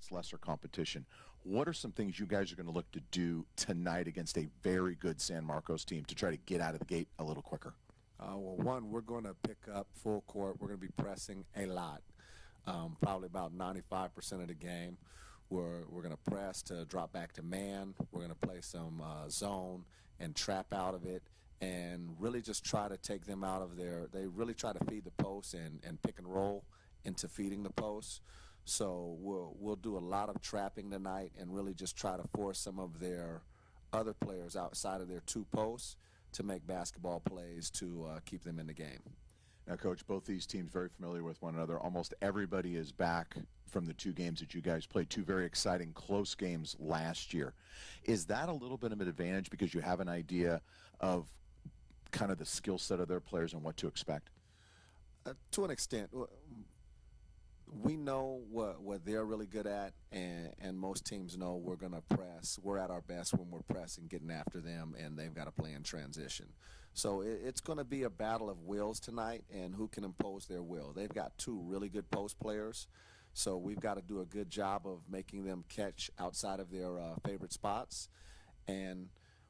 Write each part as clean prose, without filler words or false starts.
against lesser competition. What are some things you guys are going to look to do tonight against a very good San Marcos team to try to get out of the gate a little quicker? Well, one, we're going to pick up full court. We're going to be pressing a lot, probably about 95% of the game. We're going to press to drop back to man. We're going to play some zone and trap out of it and really just try to take them out of their – they really try to feed the post and pick and roll into feeding the post. So we'll do a lot of trapping tonight and really just try to force some of their other players outside of their two posts to make basketball plays to keep them in the game. Now, Coach, both these teams very familiar with one another. Almost everybody is back from the two games that you guys played, two very exciting close games last year. Is that a little bit of an advantage because you have an idea of kind of the skill set of their players and what to expect? To an extent. We know what they're really good at, and most teams know we're going to press. We're at our best when we're pressing, getting after them, and they've got to play in transition. So it's going to be a battle of wills tonight and who can impose their will. They've got two really good post players, so we've got to do a good job of making them catch outside of their favorite spots. And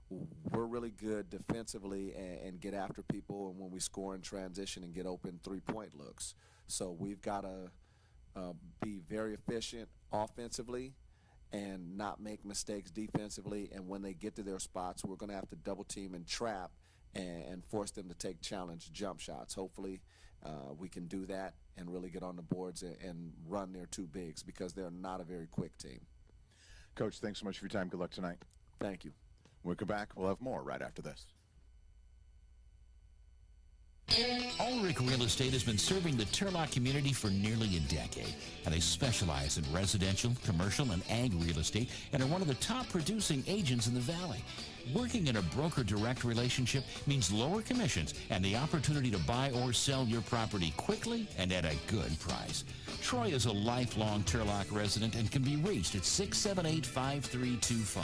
we're really good defensively and get after people, and when we score in transition and get open three-point looks. So we've got to be very efficient offensively and not make mistakes defensively, and when they get to their spots, we're going to have to double team and trap and force them to take challenge jump shots. Hopefully we can do that and really get on the boards and run their two bigs because they're not a very quick team. Coach, thanks so much for your time. Good luck tonight. Thank you. When we come back, we'll have more right after this. Ulrich Real Estate has been serving the Turlock community for nearly a decade, and they specialize in residential, commercial, and ag real estate and are one of the top producing agents in the valley. Working in a broker-direct relationship means lower commissions and the opportunity to buy or sell your property quickly and at a good price. Troy is a lifelong Turlock resident and can be reached at 678-5325.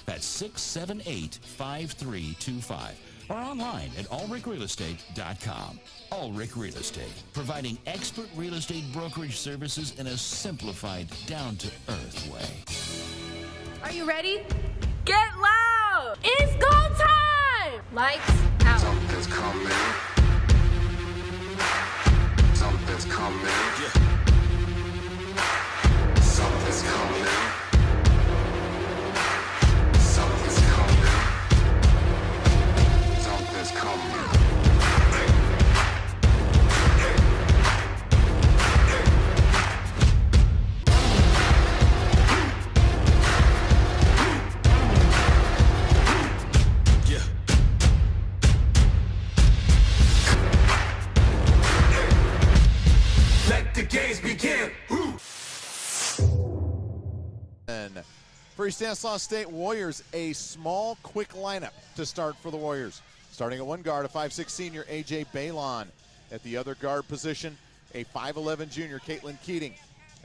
That's 678-5325. Or online at ulrichrealestate.com. Ulrich Real Estate, providing expert real estate brokerage services in a simplified, down-to-earth way. Are you ready? Get loud! It's go time! Lights out. Something's coming. Something's coming. Yeah. Something's coming. Something's coming. Something's coming. For Stanislaus State Warriors, a small, quick lineup to start for the Warriors. Starting at one guard, a 5'6" senior, A.J. Balon. At the other guard position, a 5'11" junior, Caitlin Keating.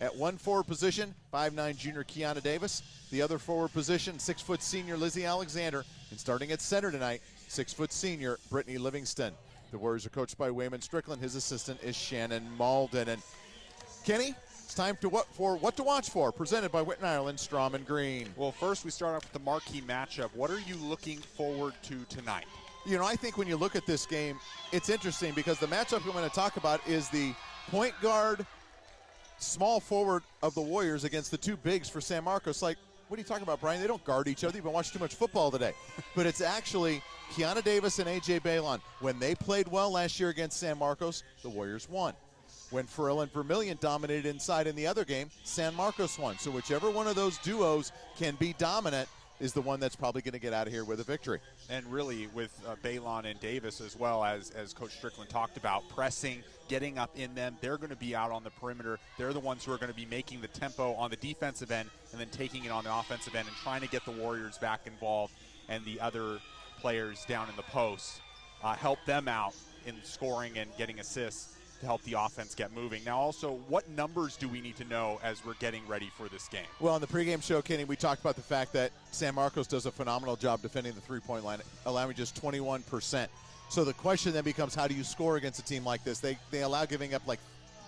At one forward position, 5'9" junior, Keana Davis. The other forward position, 6' senior, Lizzie Alexander. And starting at center tonight, 6' senior, Brittany Livingston. The Warriors are coached by Wayman Strickland. His assistant is Shannon Malden. And Kenny, it's time to what to watch for, presented by Whitten Ireland, Strom and Green. Well, first we start off with the marquee matchup. What are you looking forward to tonight? You know, I think when you look at this game, it's interesting because the matchup I'm going to talk about is the point guard, small forward of the Warriors against the two bigs for San Marcos. Like, what are you talking about, Bryan? They don't guard each other. You've been watching too much football today. But it's actually Keana Davis and A.J. Balon. When they played well last year against San Marcos, the Warriors won. When Farrell and Vermillion dominated inside in the other game, San Marcos won. So whichever one of those duos can be dominant is the one that's probably going to get out of here with a victory. And really with Balon and Davis as well, as Coach Strickland talked about, pressing, getting up in them. They're going to be out on the perimeter. They're the ones who are going to be making the tempo on the defensive end and then taking it on the offensive end and trying to get the Warriors back involved and the other players down in the post. Help them out in scoring and getting assists to help the offense get moving. Now also, what numbers do we need to know as we're getting ready for this game? Well, on the pregame show, Kenny, we talked about the fact that San Marcos does a phenomenal job defending the three-point line, allowing just 21%. So the question then becomes, how do you score against a team like this? They allow giving up like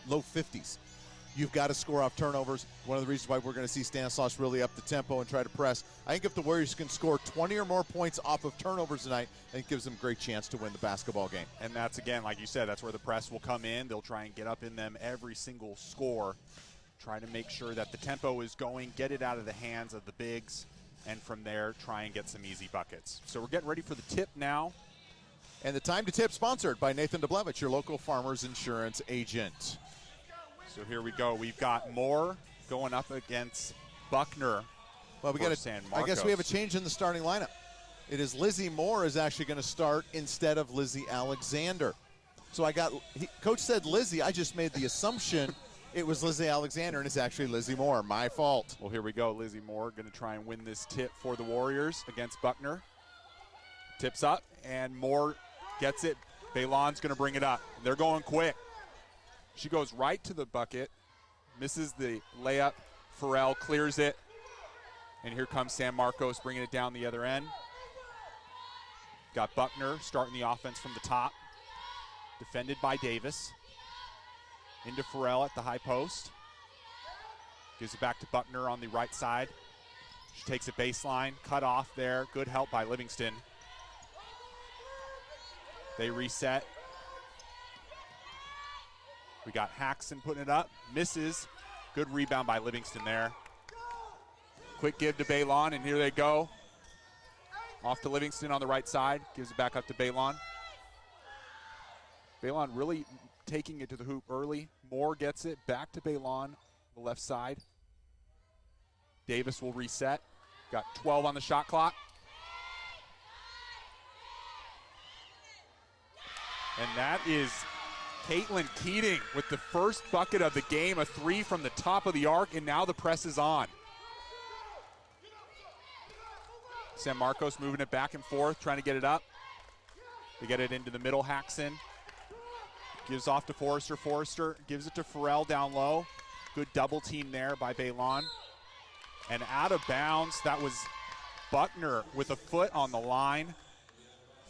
low 50s. You've got to score off turnovers. One of the reasons why we're going to see Stanislaus really up the tempo and try to press. I think if the Warriors can score 20 or more points off of turnovers tonight, I think it gives them a great chance to win the basketball game. And that's, again, like you said, that's where the press will come in. They'll try and get up in them every single score, try to make sure that the tempo is going, get it out of the hands of the bigs, and from there try and get some easy buckets. So we're getting ready for the tip now. And the time to tip sponsored by Nathan DeBlevich, your local farmers insurance agent. So here we go. We've got Moore going up against Buckner. Well, I guess we have a change in the starting lineup. It is Lizzie Moore is actually going to start instead of Lizzie Alexander. So Coach said Lizzie. I just made the assumption it was Lizzie Alexander, and it's actually Lizzie Moore. My fault. Well, here we go. Lizzie Moore going to try and win this tip for the Warriors against Buckner. Tips up, and Moore gets it. Baylon's going to bring it up. They're going quick. She goes right to the bucket, misses the layup. Farrell clears it, and here comes San Marcos bringing it down the other end. Got Buckner starting the offense from the top, defended by Davis. Into Farrell at the high post. Gives it back to Buckner on the right side. She takes a baseline, cut off there. Good help by Livingston. They reset. We got Haxon putting it up, misses. Good rebound by Livingston there. Quick give to Baylon, and here they go. Off to Livingston on the right side, gives it back up to Baylon. Baylon really taking it to the hoop early. Moore gets it back to Baylon, the left side. Davis will reset. Got 12 on the shot clock. And that is Caitlin Keating with the first bucket of the game, a three from the top of the arc, and now the press is on. San Marcos moving it back and forth, trying to get it up. They get it into the middle. Haxon gives off to Forrester. Forrester gives it to Farrell down low. Good double team there by Baylon. And out of bounds, that was Buckner with a foot on the line.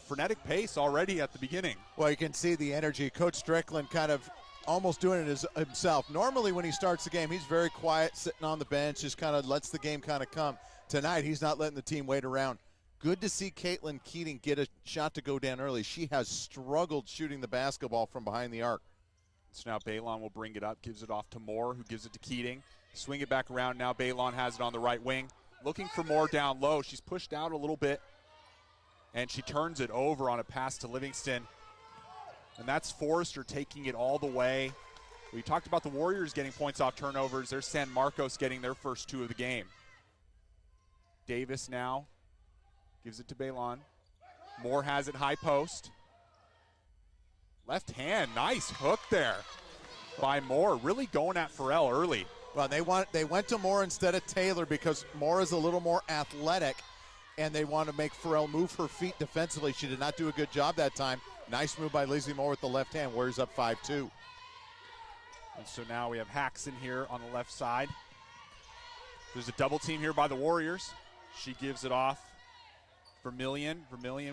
Frenetic pace already at the beginning. Well, you can see the energy. Coach Strickland kind of almost doing it himself. Normally when he starts the game, he's very quiet, sitting on the bench, just kind of lets the game kind of come. Tonight, he's not letting the team wait around. Good to see Caitlin Keating get a shot to go down early. She has struggled shooting the basketball from behind the arc. So now Baylon will bring it up, gives it off to Moore, who gives it to Keating. Swing it back around. Now Baylon has it on the right wing. Looking for Moore down low. She's pushed out a little bit. And she turns it over on a pass to Livingston. And that's Forrester taking it all the way. We talked about the Warriors getting points off turnovers. There's San Marcos getting their first two of the game. Davis now gives it to Baylon. Moore has it high post. Left hand, nice hook there by Moore. Really going at Farrell early. Well, they went to Moore instead of Taylor because Moore is a little more athletic, and they want to make Farrell move her feet defensively. She did not do a good job that time. Nice move by Lizzie Moore with the left hand. Warriors up 5-2. And so now we have Haxon here on the left side. There's a double team here by the Warriors. She gives it off. Vermillion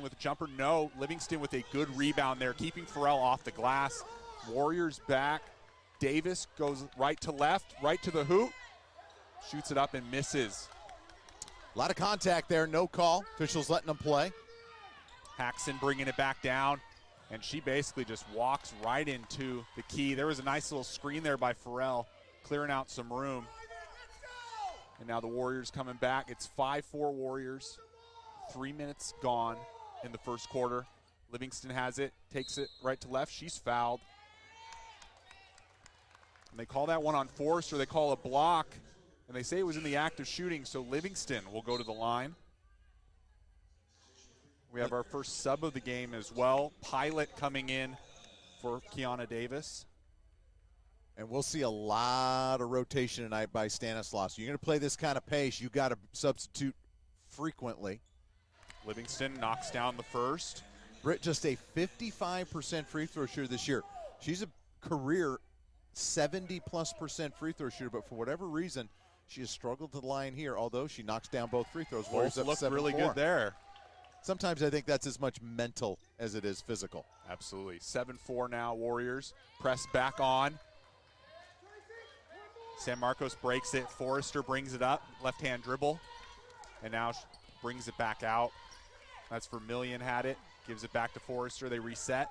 with a jumper. No, Livingston with a good rebound there, keeping Farrell off the glass. Warriors back. Davis goes right to left, right to the hoop. Shoots it up and misses. A lot of contact there, no call. Officials letting them play. Haxon bringing it back down, and she basically just walks right into the key. There was a nice little screen there by Farrell, clearing out some room. And now the Warriors coming back. It's 5-4 Warriors. 3 minutes gone in the first quarter. Livingston has it, takes it right to left. She's fouled. And they call that one on Forrester. They call a block, and they say it was in the act of shooting, so Livingston will go to the line. We have our first sub of the game as well. Pilot coming in for Keana Davis. And we'll see a lot of rotation tonight by Stanislaus. You're going to play this kind of pace, you got to substitute frequently. Livingston knocks down the first. Britt, just a 55% free throw shooter this year. She's a career 70+% free throw shooter, but for whatever reason, she has struggled to the line here, although she knocks down both free throws. Both look really good there. Sometimes I think that's as much mental as it is physical. Absolutely. 7-4 now, Warriors. Press back on. San Marcos breaks it. Forrester brings it up, left-hand dribble, and now brings it back out. That's Vermillion had it, gives it back to Forrester. They reset.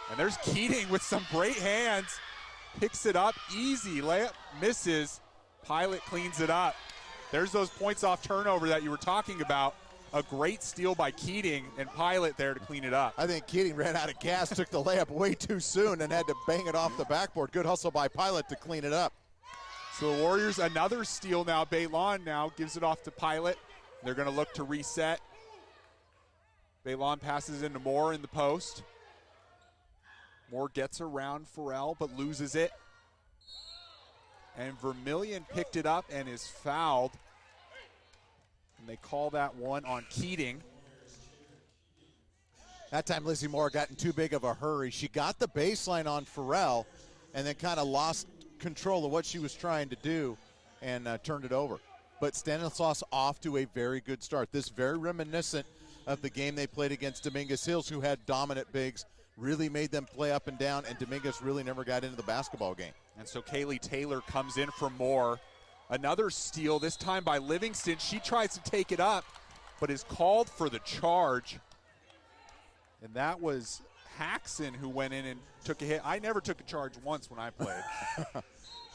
And there's Keating with some great hands. Picks it up, easy layup, misses. Pilot cleans it up. There's those points off turnover that you were talking about. A great steal by Keating, and Pilot there to clean it up. I think Keating ran out of gas, took the layup way too soon, and had to bang it off the backboard. Good hustle by Pilot to clean it up. So the Warriors, another steal now. Baylon now gives it off to Pilot. They're going to look to reset. Baylon passes into Moore in the post. Moore gets around Farrell, but loses it. And Vermillion picked it up and is fouled. And they call that one on Keating. That time Lizzie Moore got in too big of a hurry. She got the baseline on Farrell and then kind of lost control of what she was trying to do and turned it over. But Stanislaus off to a very good start. This very reminiscent of the game they played against Dominguez Hills, who had dominant bigs, really made them play up and down, and Dominguez really never got into the basketball game. And so Kaylee Taylor comes in for Moore. Another steal, this time by Livingston. She tries to take it up, but is called for the charge. And that was Haxon who went in and took a hit. I never took a charge once when I played.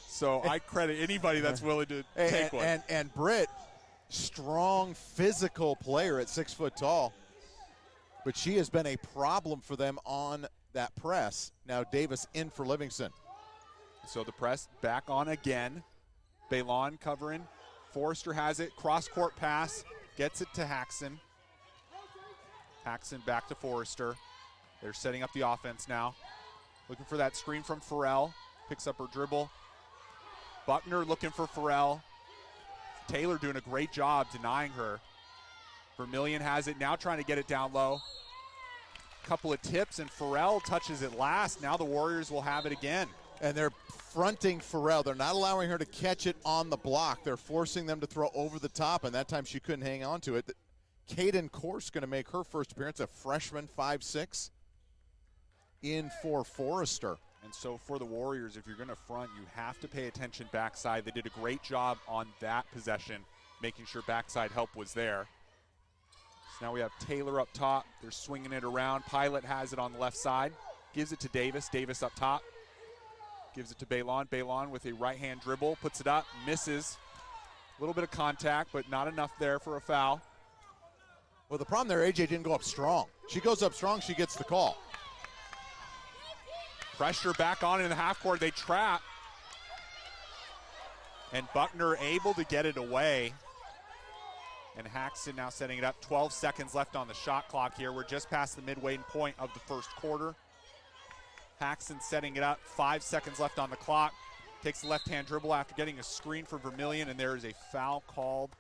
So I credit anybody that's willing to take one. And Britt, strong physical player at 6 foot tall, but she has been a problem for them on that press. Now Davis in for Livingston. So the press back on again. Baylon covering. Forrester has it. Cross-court pass. Gets it to Haxon. Haxon back to Forrester. They're setting up the offense now. Looking for that screen from Farrell. Picks up her dribble. Buckner looking for Farrell. Taylor doing a great job denying her. Vermillion has it now, trying to get it down low. Couple of tips, and Farrell touches it last. Now the Warriors will have it again. And they're fronting Farrell. They're not allowing her to catch it on the block. They're forcing them to throw over the top, and that time she couldn't hang on to it. Kaden Course going to make her first appearance, a freshman, 5'6", in for Forrester. And so for the Warriors, if you're going to front, you have to pay attention backside. They did a great job on that possession, making sure backside help was there. So now we have Taylor up top. They're swinging it around. Pilot has it on the left side. Gives it to Davis. Davis up top. Gives it to Baylon. Baylon with a right-hand dribble. Puts it up. Misses. A little bit of contact, but not enough there for a foul. Well, the problem there, AJ didn't go up strong. She goes up strong, she gets the call. Pressure back on in the half court. They trap. And Buckner able to get it away. And Haxon now setting it up. 12 seconds left on the shot clock here. We're just past the midway point of the first quarter. Haxon setting it up. 5 seconds left on the clock. Takes the left-hand dribble after getting a screen for Vermillion, and there is a foul called,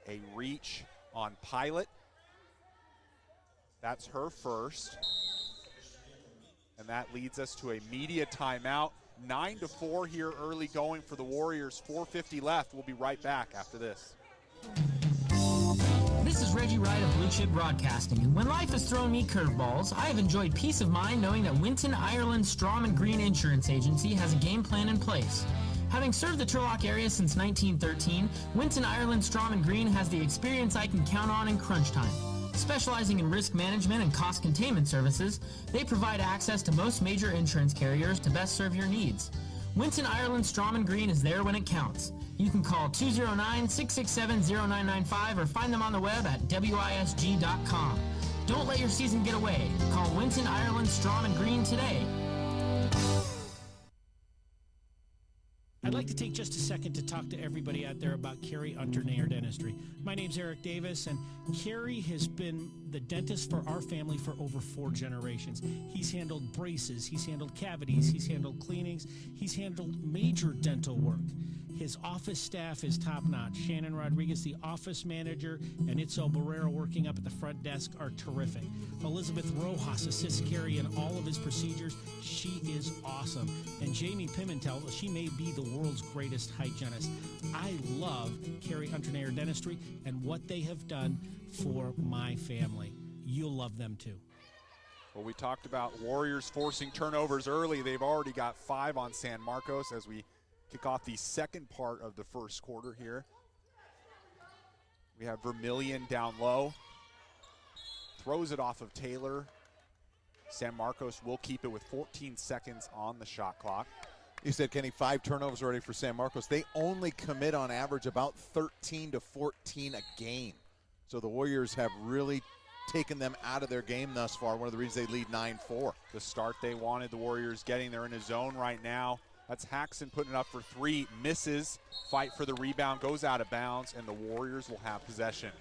a reach on Pilot. That's her first. And that leads us to a media timeout. 9-4 here early going for the Warriors. 4:50 left. We'll be right back after this. This is Reggie Wright of Blue Chip Broadcasting, and when life has thrown me curveballs, I have enjoyed peace of mind knowing that Winton Ireland Strom & Green Insurance Agency has a game plan in place. Having served the Turlock area since 1913, Winton Ireland Strom & Green has the experience I can count on in crunch time. Specializing in risk management and cost containment services, they provide access to most major insurance carriers to best serve your needs. Winton Ireland Strom & Green is there when it counts. You can call 209-667-0995 or find them on the web at wisg.com. Don't let your season get away. Call Winton Ireland Strom & Green today. I'd like to take just a second to talk to everybody out there about Carrie Unternayer Dentistry. My name's Eric Davis, and Carrie has been the dentist for our family for over 4 generations. He's handled braces, he's handled cavities, he's handled cleanings, he's handled major dental work. His office staff is top-notch. Shannon Rodriguez, the office manager, and Itzel Barrera working up at the front desk are terrific. Elizabeth Rojas assists Carrie in all of his procedures. She is awesome. And Jamie Pimentel, she may be the world's greatest hygienist. I love Carrie Unternayer Dentistry and what they have done for my family. You'll love them too. Well, we talked about Warriors forcing turnovers early. They've already got 5 on San Marcos as we kick off the second part of the first quarter here. We have Vermillion down low. Throws it off of Taylor. San Marcos will keep it with 14 seconds on the shot clock. You said, Kenny, 5 turnovers already for San Marcos. They only commit on average about 13 to 14 a game. So the Warriors have really taken them out of their game thus far. One of the reasons they lead 9-4. The start they wanted, the Warriors getting. They're in a zone right now. That's Haxon putting it up for 3, misses. Fight for the rebound, goes out of bounds, and the Warriors will have possession.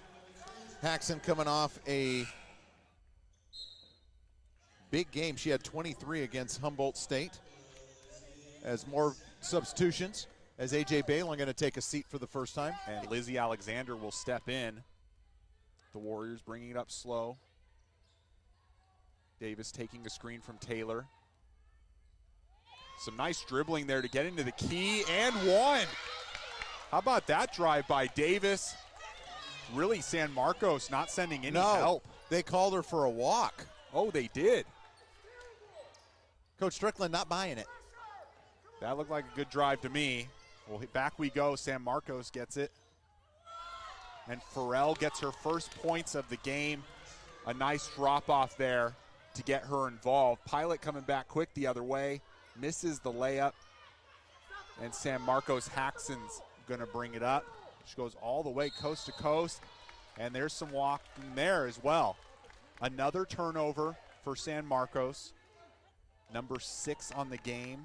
Haxon coming off a big game. She had 23 against Humboldt State. As more substitutions, as A.J. Balin going to take a seat for the first time. And Lizzie Alexander will step in. The Warriors bringing it up slow. Davis taking a screen from Taylor. Some nice dribbling there to get into the key, and one. How about that drive by Davis? Really, San Marcos not sending any help. They called her for a walk. Oh, they did. Coach Strickland not buying it. That looked like a good drive to me. Well, back we go. San Marcos gets it. And Farrell gets her first points of the game. A nice drop off there to get her involved. Pilot coming back quick the other way. Misses the layup. And San Marcos Haxon's going to bring it up. She goes all the way coast to coast. And there's some walking there as well. Another turnover for San Marcos. Number 6 on the game.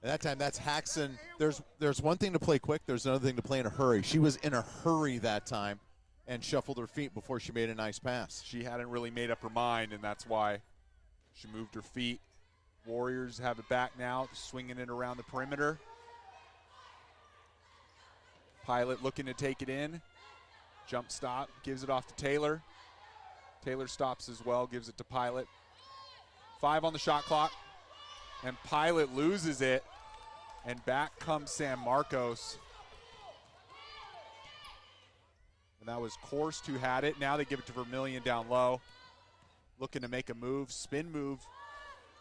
At that time, that's Haxon. There's one thing to play quick. There's another thing to play in a hurry. She was in a hurry that time and shuffled her feet before she made a nice pass. She hadn't really made up her mind, and that's why she moved her feet. Warriors have it back now, swinging it around the perimeter. Pilot looking to take it in. Jump stop, gives it off to Taylor. Taylor stops as well, gives it to Pilot. 5 on the shot clock. And Pilot loses it, and back comes San Marcos. And that was Korst who had it. Now they give it to Vermillion down low. Looking to make a move, spin move.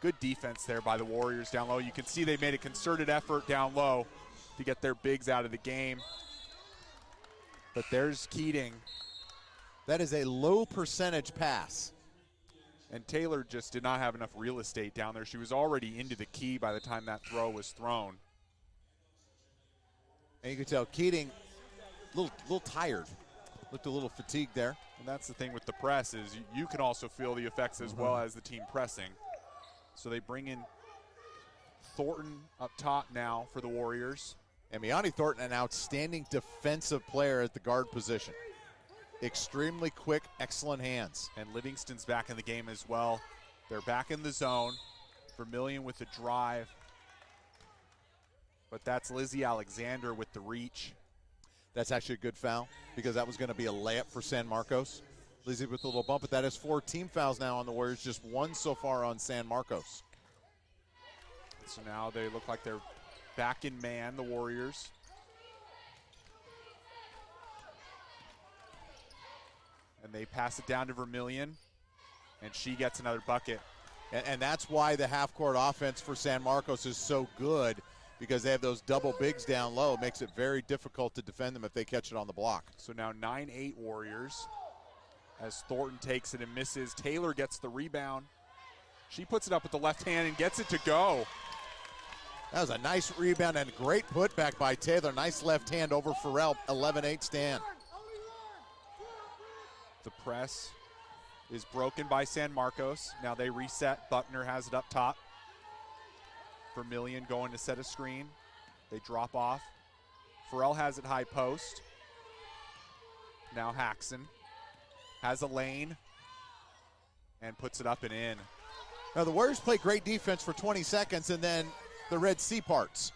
Good defense there by the Warriors down low. You can see they made a concerted effort down low to get their bigs out of the game. But there's Keating. That is a low percentage pass. And Taylor just did not have enough real estate down there. She was already into the key by the time that throw was thrown. And you could tell Keating a little tired. Looked a little fatigued there. And that's the thing with the press is you can also feel the effects as well as the team pressing. So they bring in Thornton up top now for the Warriors. And Miani Thornton, an outstanding defensive player at the guard position. Extremely quick, excellent hands. And Livingston's back in the game as well. They're back in the zone. Vermillion with the drive. But that's Lizzie Alexander with the reach. That's actually a good foul because that was going to be a layup for San Marcos. Lizzie with a little bump, but that is 4 team fouls now on the Warriors, just 1 so far on San Marcos. So now they look like they're back in man, the Warriors. And they pass it down to Vermillion, and she gets another bucket. And that's why the half-court offense for San Marcos is so good, because they have those double bigs down low. It makes it very difficult to defend them if they catch it on the block. So now 9-8 Warriors as Thornton takes it and misses. Taylor gets the rebound. She puts it up with the left hand and gets it to go. That was a nice rebound and great putback by Taylor. Nice left hand over Farrell. 11-8 stand. The press is broken by San Marcos. Now they reset. Buckner has it up top. Vermillion going to set a screen. They drop off. Farrell has it high post. Now Haxon has a lane and puts it up and in. Now the Warriors play great defense for 20 seconds and then the Red Sea parts.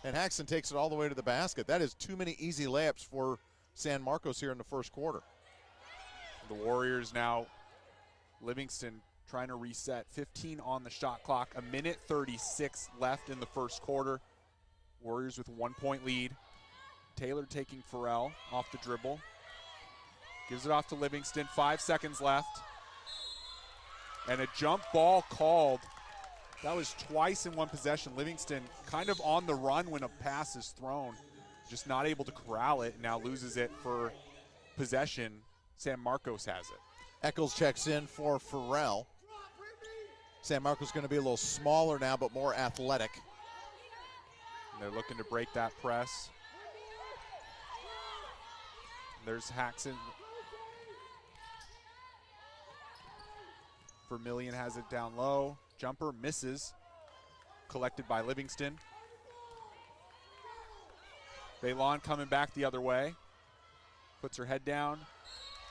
And Haxon takes it all the way to the basket. That is too many easy layups for San Marcos here in the first quarter. The Warriors now, Livingston trying to reset. 15 on the shot clock. 1:36 left in the first quarter. Warriors with 1-point lead. Taylor taking Farrell off the dribble. Gives it off to Livingston. 5 seconds left. And a jump ball called. That was twice in one possession. Livingston kind of on the run when a pass is thrown. Just not able to corral it. Now loses it for possession. San Marcos has it. Eccles checks in for Farrell. San Marcos going to be a little smaller now, but more athletic. And they're looking to break that press. There's Haxon. Vermillion has it down low. Jumper misses. Collected by Livingston. Baylon coming back the other way. Puts her head down.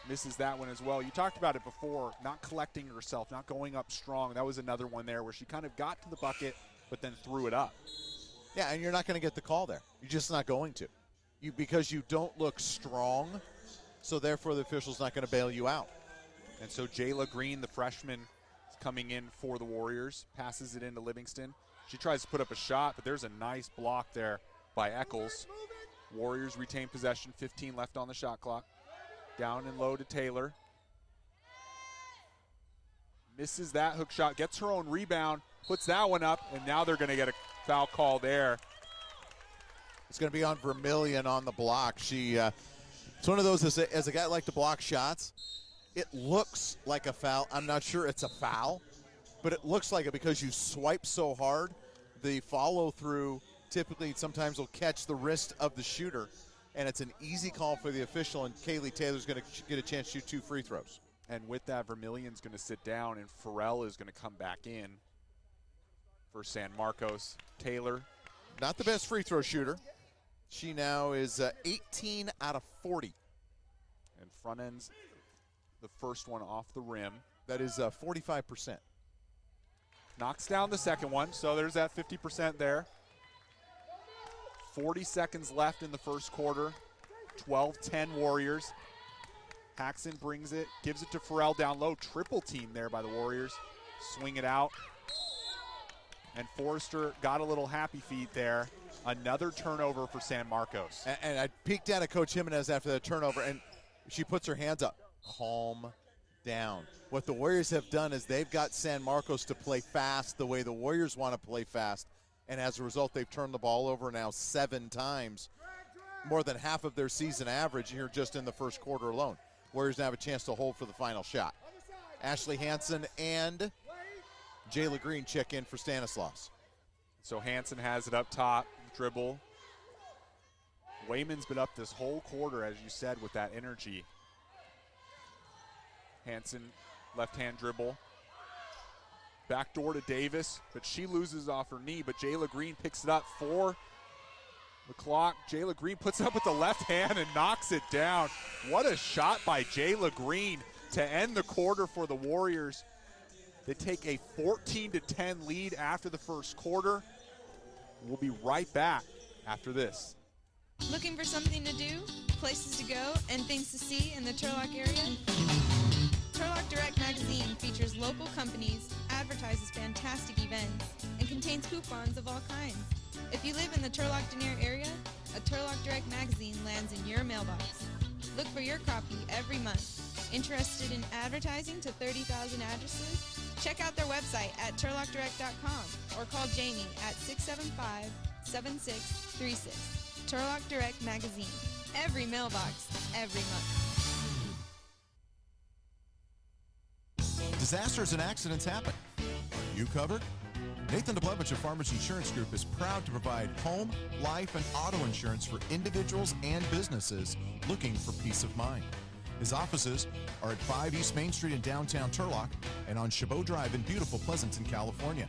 Misses that one as well. You talked about it before, not collecting herself, not going up strong. That was another one there where she kind of got to the bucket, but then threw it up. Yeah, and you're not going to get the call there. You're just not going to. Because you don't look strong, so therefore the official's not going to bail you out. And so Jayla Green, the freshman, is coming in for the Warriors, passes it into Livingston. She tries to put up a shot, but there's a nice block there by Eccles. Warriors retain possession, 15 left on the shot clock. Down and low to Taylor. Misses that hook shot, gets her own rebound, puts that one up, and now they're going to get a foul call there. It's going to be on Vermillion on the block. It's one of those, as a guy like to block shots, it looks like a foul. I'm not sure it's a foul, but it looks like it because you swipe so hard. The follow-through typically sometimes will catch the wrist of the shooter, and it's an easy call for the official, and Kaylee Taylor's going to get a chance to shoot 2 free throws. And with that, Vermillion's going to sit down, and Farrell is going to come back in for San Marcos. Taylor. Not the best free throw shooter. She now is 18 out of 40. And front ends the first one off the rim. That is 45%. Knocks down the second one, so there's that 50% there. 40 seconds left in the first quarter. 12-10 Warriors. Haxon brings it, gives it to Farrell down low. Triple team there by the Warriors. Swing it out. And Forrester got a little happy feet there. Another turnover for San Marcos. And I peeked at Coach Jimenez after that turnover, and she puts her hands up. Calm down. What the Warriors have done is they've got San Marcos to play fast the way the Warriors want to play fast. And as a result, they've turned the ball over now 7 times, more than half of their season average here just in the first quarter alone. Warriors now have a chance to hold for the final shot. Ashley Hansen and Jayla Green check in for Stanislaus. So Hansen has it up top, dribble. Wayman's been up this whole quarter, as you said, with that energy. Hansen, left-hand dribble. Backdoor to Davis, but she loses off her knee, but Jayla Green picks it up for the clock. Jayla Green puts it up with the left hand and knocks it down. What a shot by Jayla Green to end the quarter for the Warriors. They take a 14-10 lead after the first quarter. We'll be right back after this. Looking for something to do, places to go, and things to see in the Turlock area? Turlock Direct magazine features local companies, advertises fantastic events, and contains coupons of all kinds. If you live in the Turlock-Denier area, a Turlock Direct magazine lands in your mailbox. Look for your copy every month. Interested in advertising to 30,000 addresses? Check out their website at turlockdirect.com or call Jamie at 675-7636. Turlock Direct magazine. Every mailbox, every month. Disasters and accidents happen. Are you covered? Nathan DeBlevich of Farmers Insurance Group is proud to provide home, life, and auto insurance for individuals and businesses looking for peace of mind. His offices are at 5 East Main Street in downtown Turlock and on Chabot Drive in beautiful Pleasanton, California.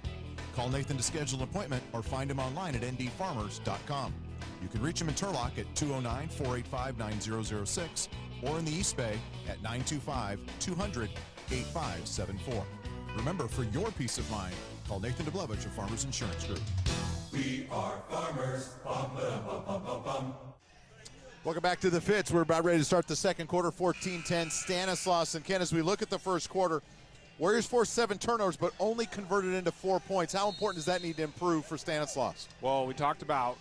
Call Nathan to schedule an appointment or find him online at ndfarmers.com. You can reach him in Turlock at 209-485-9006 or in the East Bay at 925-200-8574. Remember, for your peace of mind, call Nathan DeBlevich of Farmers Insurance Group. We are farmers. Bum, ba-dum, bum, bum, bum, bum. Welcome back to the Fitz. We're about ready to start the second quarter, 14-10. Stanislaus and Ken, as we look at the first quarter, Warriors forced 7 turnovers, but only converted into 4 points. How important does that need to improve for Stanislaus? Well, we talked about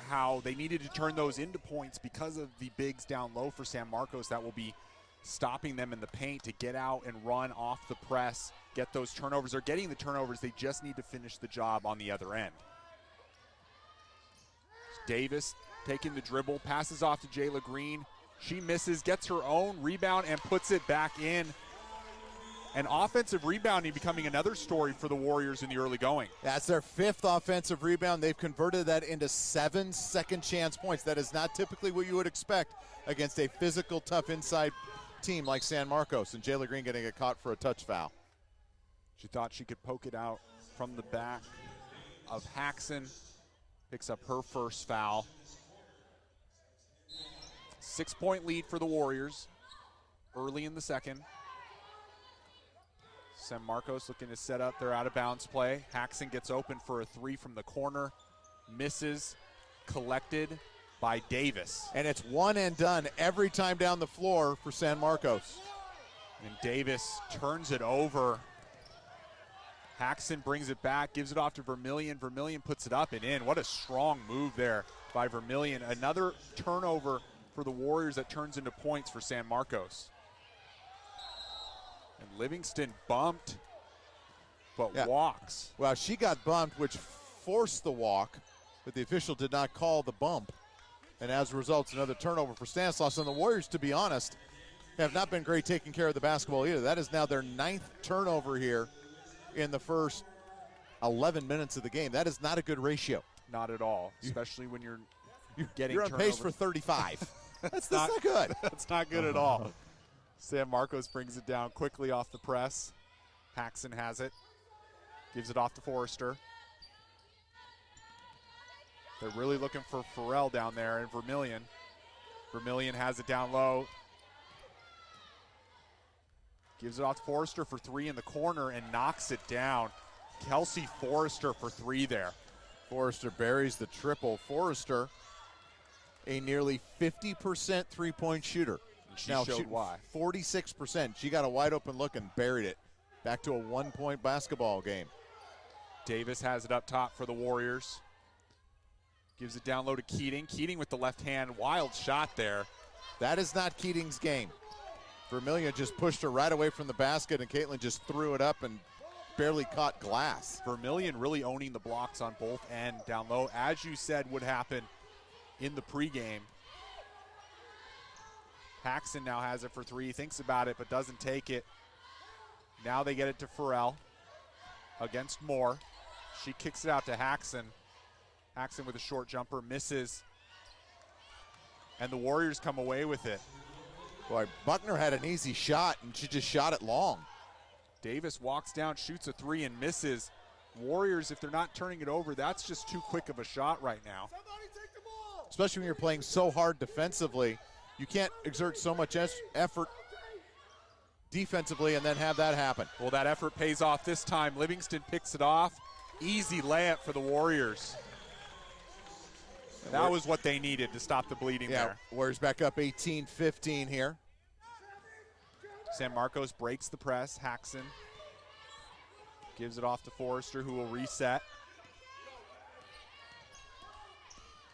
how they needed to turn those into points because of the bigs down low for San Marcos. That will be stopping them in the paint to get out and run off the press, get those turnovers. They're getting the turnovers. They just need to finish the job on the other end. Davis taking the dribble, passes off to Jayla Green. She misses, gets her own rebound, and puts it back in. And offensive rebounding becoming another story for the Warriors in the early going. That's their 5th offensive rebound. They've converted that into 7 second chance points. That is not typically what you would expect against a physical, tough inside team like San Marcos. And Jayla Green getting caught for a touch foul. She thought she could poke it out from the back of Haxon. Picks up her first foul. 6-point lead for the Warriors early in the second. San Marcos looking to set up their out-of-bounds play. Haxon gets open for a 3 from the corner. Misses, collected by Davis. And it's one and done every time down the floor for San Marcos. And Davis turns it over. Haxon brings it back, gives it off to Vermillion. Vermillion puts it up and in. What a strong move there by Vermillion. Another turnover for the Warriors that turns into points for San Marcos. And Livingston bumped, but walks. Well, she got bumped, which forced the walk, but the official did not call the bump. And as a result, another turnover for Stanislaus. And the Warriors, to be honest, have not been great taking care of the basketball either. That is now their 9th turnover here in the first 11 minutes of the game. That is not a good ratio. Not at all, especially when you're getting You're on turnovers. pace for 35. That's not good. That's not good at all. San Marcos brings it down quickly off the press. Haxon has it. Gives it off to Forrester. They're really looking for Farrell down there and Vermillion. Vermillion has it down low. Gives it off to Forrester for 3 in the corner and knocks it down. Kelsey Forrester for 3 there. Forrester buries the triple. Forrester, a nearly 50% three-point shooter. And she showed why. 46%. She got a wide open look and buried it. Back to a 1-point basketball game. Davis has it up top for the Warriors. Gives it down low to Keating. Keating with the left hand. Wild shot there. That is not Keating's game. Vermillion just pushed her right away from the basket, and Caitlin just threw it up and barely caught glass. Vermillion really owning the blocks on both ends down low, as you said would happen in the pregame. Haxon now has it for 3, thinks about it, but doesn't take it. Now they get it to Farrell against Moore. She kicks it out to Haxon. Haxon with a short jumper, misses. And the Warriors come away with it. Boy, Buckner had an easy shot, and she just shot it long. Davis walks down, shoots a 3, and misses. Warriors, if they're not turning it over, that's just too quick of a shot right now. Especially when you're playing so hard defensively. You can't exert so much effort defensively and then have that happen. Well, that effort pays off this time. Livingston picks it off. Easy layup for the Warriors. That was what they needed to stop the bleeding there. Warriors back up 18-15 here. San Marcos breaks the press. Haxon gives it off to Forrester, who will reset.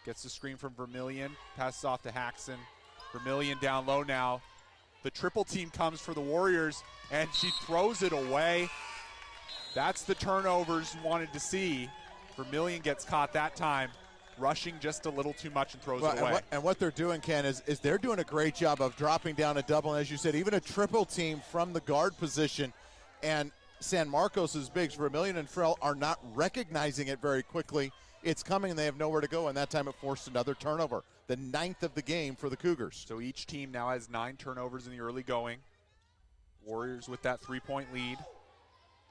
Gets the screen from Vermillion. Passes off to Haxon. Vermillion down low now. The triple team comes for the Warriors, and she throws it away. That's the turnovers wanted to see. Vermillion gets caught that time, rushing just a little too much and throws it away. And what they're doing, Ken, is they're doing a great job of dropping down a double, and as you said, even a triple team from the guard position. And San Marcos' bigs, Vermillion and Farrell, are not recognizing it very quickly. It's coming, and they have nowhere to go, and that time it forced another turnover. The 9th of the game for the Cougars. So each team now has 9 turnovers in the early going. Warriors with that 3-point lead.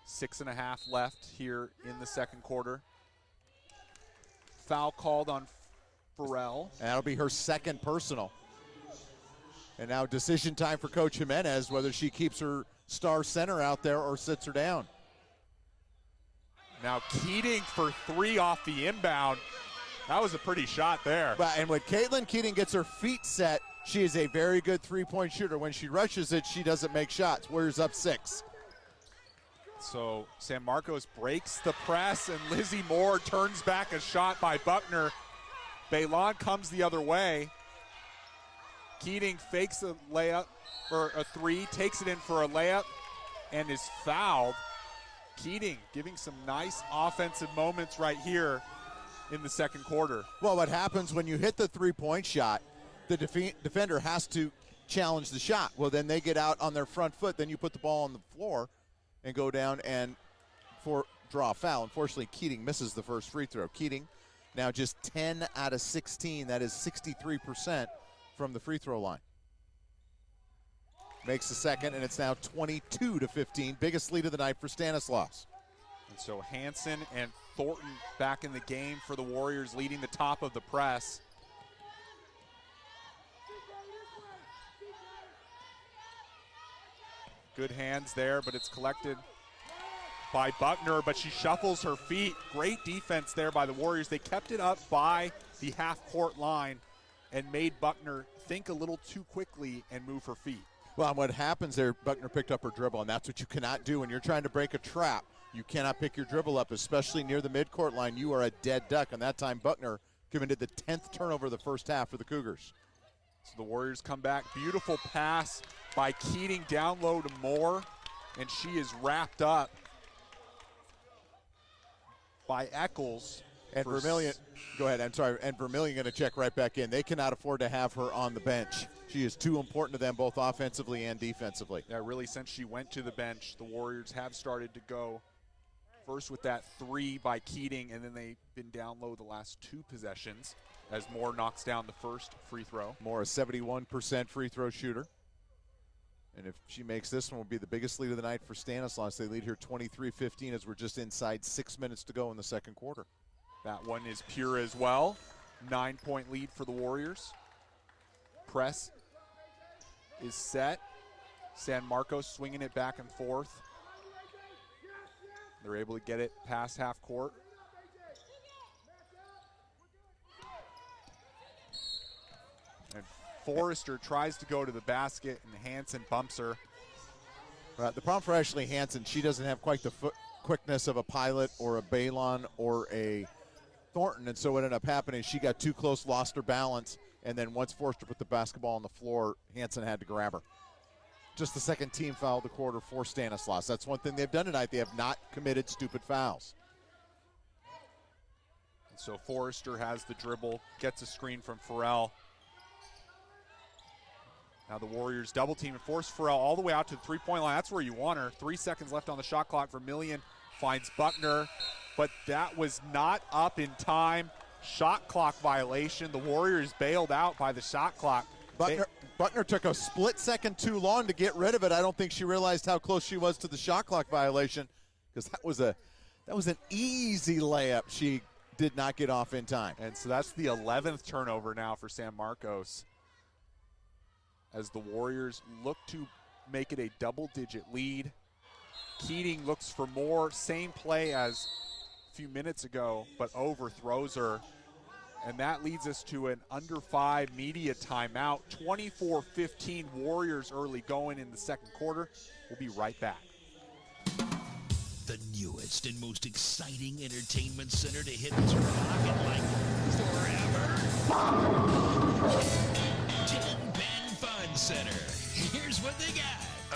6.5 left here in the second quarter. Foul called on Farrell. And that'll be her 2nd personal. And now decision time for Coach Jimenez, whether she keeps her star center out there or sits her down. Now Keating for 3 off the inbound. That was a pretty shot there. And when Caitlin Keating gets her feet set, she is a very good 3-point shooter. When she rushes it, she doesn't make shots. Warriors up 6. So San Marcos breaks the press, and Lizzie Moore turns back a shot by Buckner. Bailon comes the other way. Keating fakes a layup or a three, takes it in for a layup, and is fouled. Keating giving some nice offensive moments right here in the second quarter. Well, what happens when you hit the three-point shot, the defender has to challenge the shot. Well, then they get out on their front foot. Then you put the ball on the floor and go down and draw a foul. Unfortunately, Keating misses the first free throw. Keating now just 10 out of 16. That is 63% from the free throw line. Makes the second, and it's now 22-15. Biggest lead of the night for Stanislaus. And so Hansen and Thornton back in the game for the Warriors, leading the top of the press. Good hands there, but it's collected by Buckner, but she shuffles her feet. Great defense there by the Warriors. They kept it up by the half-court line and made Buckner think a little too quickly and move her feet. Well, and what happens there, Buckner picked up her dribble, and that's what you cannot do when you're trying to break a trap. You cannot pick your dribble up, especially near the midcourt line. You are a dead duck, and that time Buckner committed the 10th turnover of the first half for the Cougars. So the Warriors come back. Beautiful pass by Keating down low to Moore, and she is wrapped up by Eccles. And Vermillion, go ahead, I'm sorry, and Vermillion going to check right back in. They cannot afford to have her on the bench. She is too important to them both offensively and defensively. Yeah, really, since she went to the bench, the Warriors have started to go first with that three by Keating, and then they've been down low the last two possessions as Moore knocks down the first free throw. Moore, a 71% free throw shooter. And if she makes this one, will be the biggest lead of the night for Stanislaus. They lead here 23-15 as we're just inside 6 minutes to go in the second quarter. That one is pure as well. 9-point lead for the Warriors. Press is set. San Marcos swinging it back and forth. They're able to get it past half court. And Forrester tries to go to the basket, and Hansen bumps her. The problem for Ashley Hansen, she doesn't have quite the foot quickness of a Pilot or a Balon or a Thornton, and so what ended up happening is she got too close, lost her balance, and then once Forrester put the basketball on the floor, Hansen had to grab her. Just the second team foul of the quarter for Stanislaus. That's one thing they've done tonight. They have not committed stupid fouls. And so Forrester has the dribble, gets a screen from Farrell. Now the Warriors double team and force Farrell all the way out to the three-point line. That's where you want her. 3 seconds left on the shot clock. Vermillion finds Buckner, but that was not up in time. Shot clock violation. The Warriors bailed out by the shot clock. Buckner took a split second too long to get rid of it. I don't think she realized how close she was to the shot clock violation, because that was an easy layup she did not get off in time. And so that's the 11th turnover now for San Marcos, as the Warriors look to make it a double-digit lead. Keating looks for more. Same play as a few minutes ago, but overthrows her. And that leads us to an under 5 media timeout. 24-15 Warriors early going in the second quarter. We'll be right back. The newest and most exciting entertainment center to hit Turlock in like forever. 10 Pen Fun Center. Here's what they got.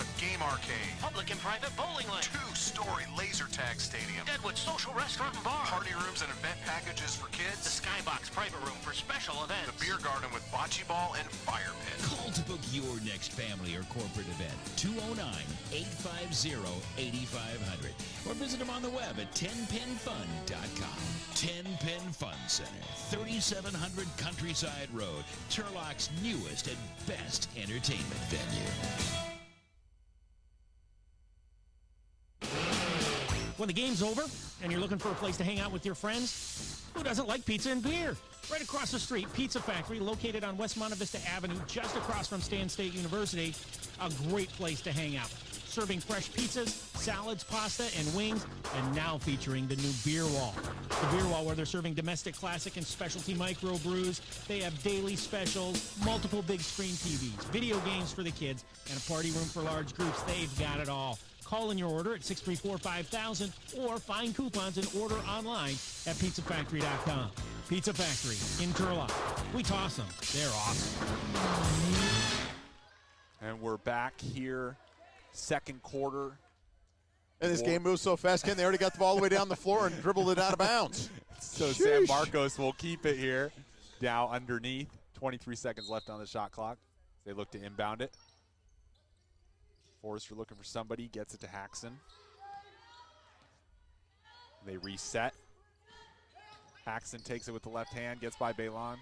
A game arcade. Public and private bowling lane. 2-story laser tag stadium. Deadwood social restaurant and bar. Party rooms and event packages for kids. The Skybox private room for special events. The beer garden with bocce ball and fire pit. Call to book your next family or corporate event. 209-850-8500. Or visit them on the web at 10penfun.com. 10 Pen Fun Center. 3700 Countryside Road. Turlock's newest and best entertainment venue. When the game's over and you're looking for a place to hang out with your friends, who doesn't like pizza and beer? Right across the street, Pizza Factory, located on West Monte Vista Avenue, just across from Stan State University. A great place to hang out. Serving fresh pizzas, salads, pasta, and wings, and now featuring the new Beer Wall. The Beer Wall, where they're serving domestic classic and specialty microbrews. They have daily specials, multiple big screen TVs, video games for the kids, and a party room for large groups. They've got it all. Call in your order at 634-5000 or find coupons and order online at pizzafactory.com. Pizza Factory in Turlock. We toss them. They're awesome. And we're back here, second quarter. And this game moves so fast, Ken, they already got the ball all the way down the floor and dribbled it out of bounds. So Sheesh. San Marcos will keep it here. Dow underneath. 23 seconds left on the shot clock. They look to inbound it. Forrester looking for somebody, gets it to Haxon. They reset. Haxon takes it with the left hand, gets by Baylon.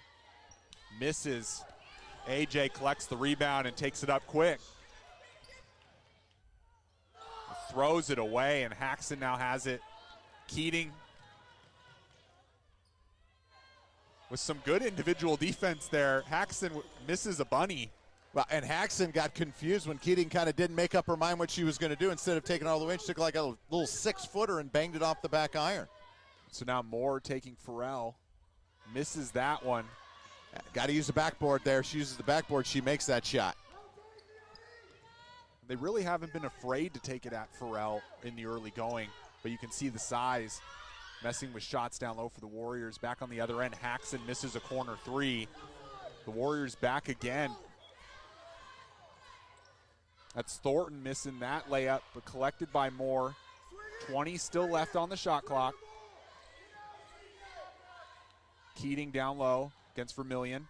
Misses. AJ collects the rebound and takes it up quick. Throws it away, and Haxon now has it. Keating with some good individual defense there. Haxon misses a bunny. Well, and Haxon got confused when Keating kind of didn't make up her mind what she was going to do. Instead of taking it all the way, she took like a little 6-footer and banged it off the back iron. So now Moore taking Farrell. Misses that one. Got to use the backboard there. She uses the backboard. She makes that shot. They really haven't been afraid to take it at Farrell in the early going, but you can see the size messing with shots down low for the Warriors. Back on the other end, Haxon misses a corner three. The Warriors back again. That's Thornton missing that layup, but collected by Moore. 20 still left on the shot clock. Keating down low against Vermillion.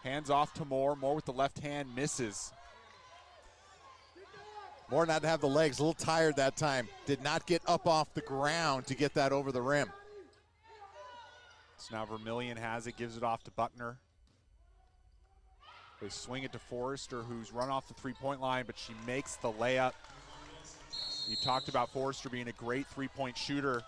Hands off to Moore. Moore with the left hand misses. Moore not to have the legs, a little tired that time. Did not get up off the ground to get that over the rim. So now Vermillion has it, gives it off to Buckner. They swing it to Forrester, who's run off the three-point line, but she makes the layup. You talked about Forrester being a great three-point shooter.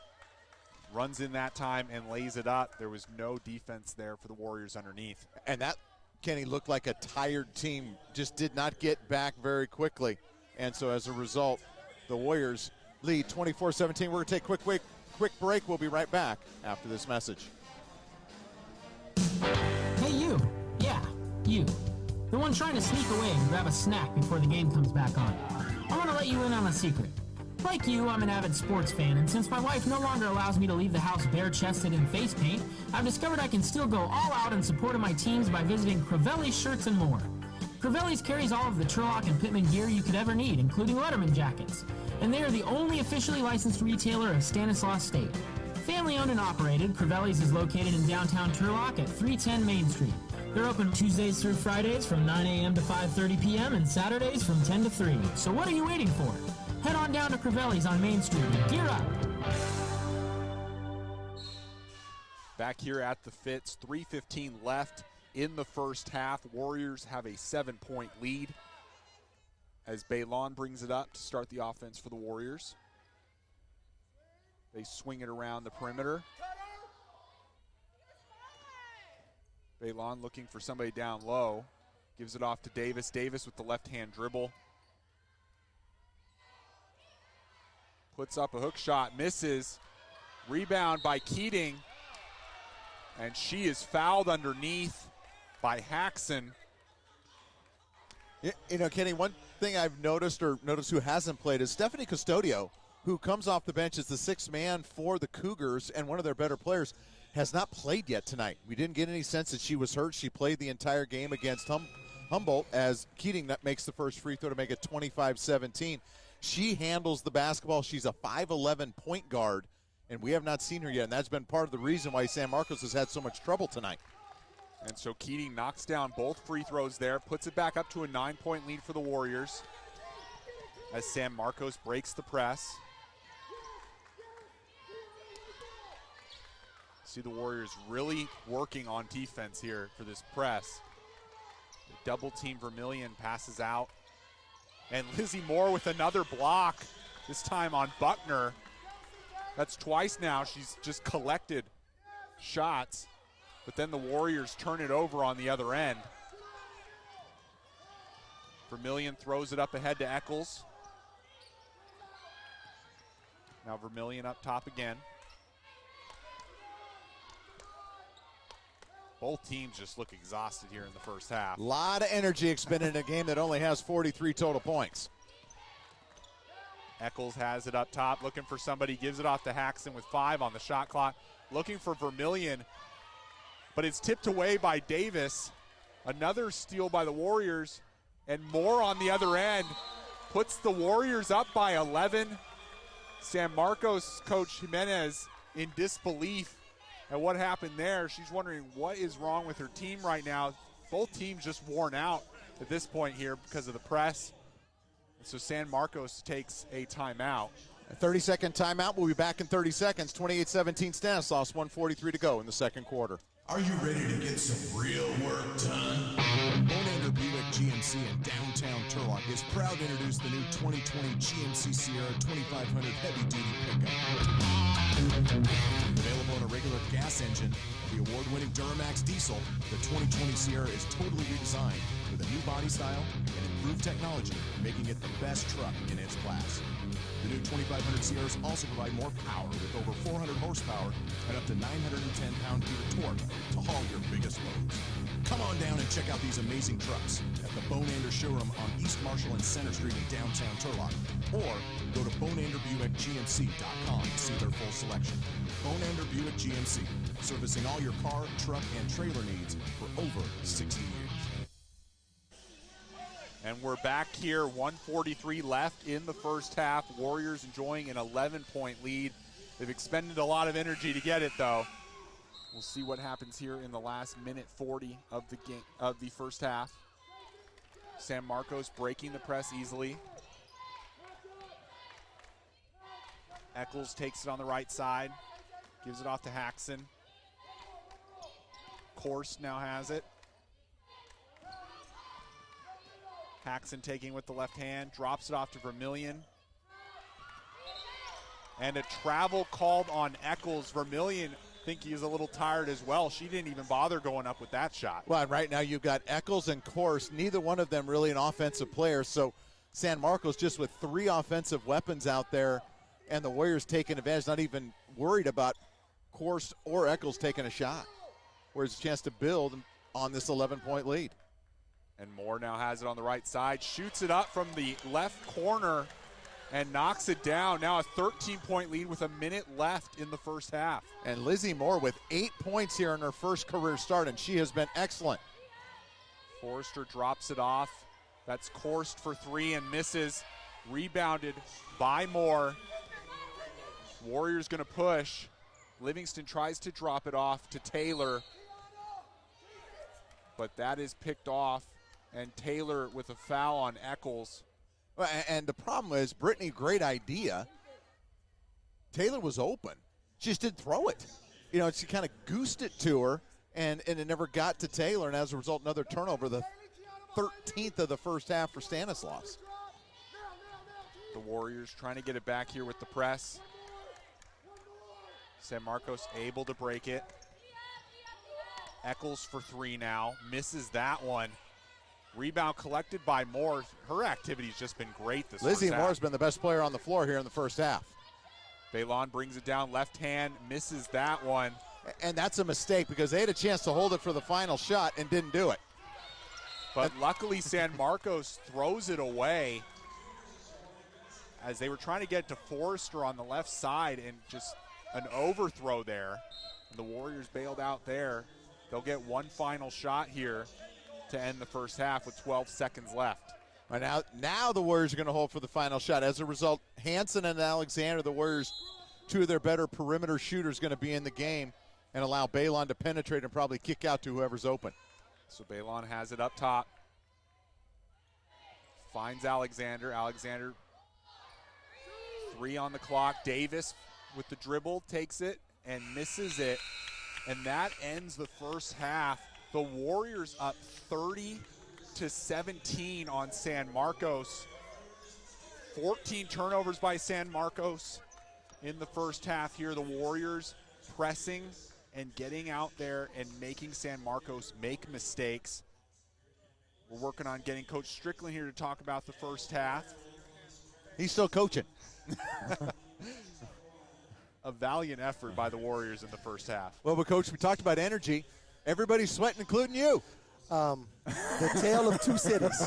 Runs in that time and lays it up. There was no defense there for the Warriors underneath. And that, Kenny, looked like a tired team. Just did not get back very quickly. And so as a result, the Warriors lead 24-17. We're going to take a quick break. We'll be right back after this message. Hey, you. Yeah, you. The one trying to sneak away and grab a snack before the game comes back on. I want to let you in on a secret. Like you, I'm an avid sports fan, and since my wife no longer allows me to leave the house bare-chested in face paint, I've discovered I can still go all out in support of my teams by visiting Crivelli's Shirts and More. Crivelli's carries all of the Turlock and Pittman gear you could ever need, including Letterman jackets. And they are the only officially licensed retailer of Stanislaus State. Family owned and operated, Crivelli's is located in downtown Turlock at 310 Main Street. They're open Tuesdays through Fridays from 9 a.m. to 5:30 p.m. and Saturdays from 10 to 3. So what are you waiting for? Head on down to Crivelli's on Main Street and gear up. Back here at the Fitz, 3:15 left in the first half. Warriors have a 7-point lead as Baylon brings it up to start the offense for the Warriors. They swing it around the perimeter. Baylon looking for somebody down low. Gives it off to Davis. Davis with the left-hand dribble. Puts up a hook shot, misses. Rebound by Keating. And she is fouled underneath by Haxon. You know, Kenny, one thing I've noticed who hasn't played is Stephanie Custodio, who comes off the bench as the sixth man for the Cougars and one of their better players, has not played yet tonight. We didn't get any sense that she was hurt. She played the entire game against Humboldt as Keating makes the first free throw to make it 25-17. She handles the basketball. She's a 5'11 point guard, and we have not seen her yet, and that's been part of the reason why San Marcos has had so much trouble tonight. And so Keating knocks down both free throws there, puts it back up to a 9-point lead for the Warriors as San Marcos breaks the press. See the Warriors really working on defense here for this press. The double team Vermillion passes out. And Lizzie Moore with another block, this time on Buckner. That's twice now she's just collected shots, but then the Warriors turn it over on the other end. Vermillion throws it up ahead to Eccles. Now Vermillion up top again. Both teams just look exhausted here in the first half. A lot of energy expended in a game that only has 43 total points. Eccles has it up top, looking for somebody, gives it off to Haxon with 5 on the shot clock. Looking for Vermillion. but it's tipped away by Davis. Another steal by the Warriors, and Moore on the other end puts the Warriors up by 11. San Marcos coach Jimenez in disbelief at what happened there. She's wondering what is wrong with her team right now. Both teams just worn out at this point here because of the press. So San Marcos takes a timeout. A 30-second timeout. We'll be back in 30 seconds. 28-17 Stanislaus, 1:43 to go in the second quarter. Are you ready to get some real work done? Bonander Buick GMC in downtown Turlock is proud to introduce the new 2020 GMC Sierra 2500 heavy-duty pickup. Available in a regular gas engine or the award-winning Duramax diesel, the 2020 Sierra is totally redesigned with a new body style and improved technology, making it the best truck in its class. The new 2500 Sierras also provide more power with over 400 horsepower and up to 910 pound-feet of torque to haul your biggest loads. Come on down and check out these amazing trucks at the Bonander showroom on East Marshall and Center Street in downtown Turlock, or go to BonanderBuickGMC.com to see their full selection. Bonander Buick GMC, servicing all your car, truck, and trailer needs for over 60 years. And we're back here, 1:43 left in the first half. Warriors enjoying an 11-point lead. They've expended a lot of energy to get it, though. We'll see what happens here in the last minute 40 of the game of the first half. San Marcos breaking the press easily. Eccles takes it on the right side, gives it off to Haxon. Korst now has it. Haxon taking with the left hand, drops it off to Vermillion. And a travel called on Eccles. Vermillion, I think he is a little tired as well. She didn't even bother going up with that shot. Well, and right now you've got Eccles and Korst, neither one of them really an offensive player. So San Marcos just with 3 offensive weapons out there, and the Warriors taking advantage, not even worried about Korst or Eccles taking a shot. Whereas a chance to build on this 11-point lead. And Moore now has it on the right side, shoots it up from the left corner and knocks it down. Now a 13-point lead with a minute left in the first half. And Lizzie Moore with 8 points here in her first career start, and she has been excellent. Forrester drops it off. That's Korst for 3 and misses. Rebounded by Moore. Warriors going to push. Livingston tries to drop it off to Taylor, but that is picked off. And Taylor with a foul on Eccles. And the problem is, Brittany, great idea. Taylor was open. She just didn't throw it. You know, she kind of goosed it to her, and it never got to Taylor. And as a result, another turnover, the 13th of the first half for Stanislaus. The Warriors trying to get it back here with the press. San Marcos able to break it. Eccles for 3 now. Misses that one. Rebound collected by Moore. Her activity's just been great this Lizzie first half. Moore's been the best player on the floor here in the first half. Baylon brings it down left hand, misses that one. And that's a mistake because they had a chance to hold it for the final shot and didn't do it. But luckily San Marcos throws it away as they were trying to get to Forrester on the left side, and just an overthrow there. And the Warriors bailed out there. They'll get one final shot here to end the first half with 12 seconds left. Right now the Warriors are going to hold for the final shot. As a result, Hansen and Alexander, the Warriors, 2 of their better perimeter shooters, going to be in the game and allow Baylon to penetrate and probably kick out to whoever's open. So Baylon has it up top. Finds Alexander. Alexander, 3 on the clock. Davis with the dribble takes it and misses it. And that ends the first half. The Warriors up 30-17 on San Marcos. 14 turnovers by San Marcos in the first half here. The Warriors pressing and getting out there and making San Marcos make mistakes. We're working on getting Coach Strickland here to talk about the first half. He's still coaching. A valiant effort by the Warriors in the first half. Well, but Coach, we talked about energy. Everybody's sweating, including you. The tale of 2 cities.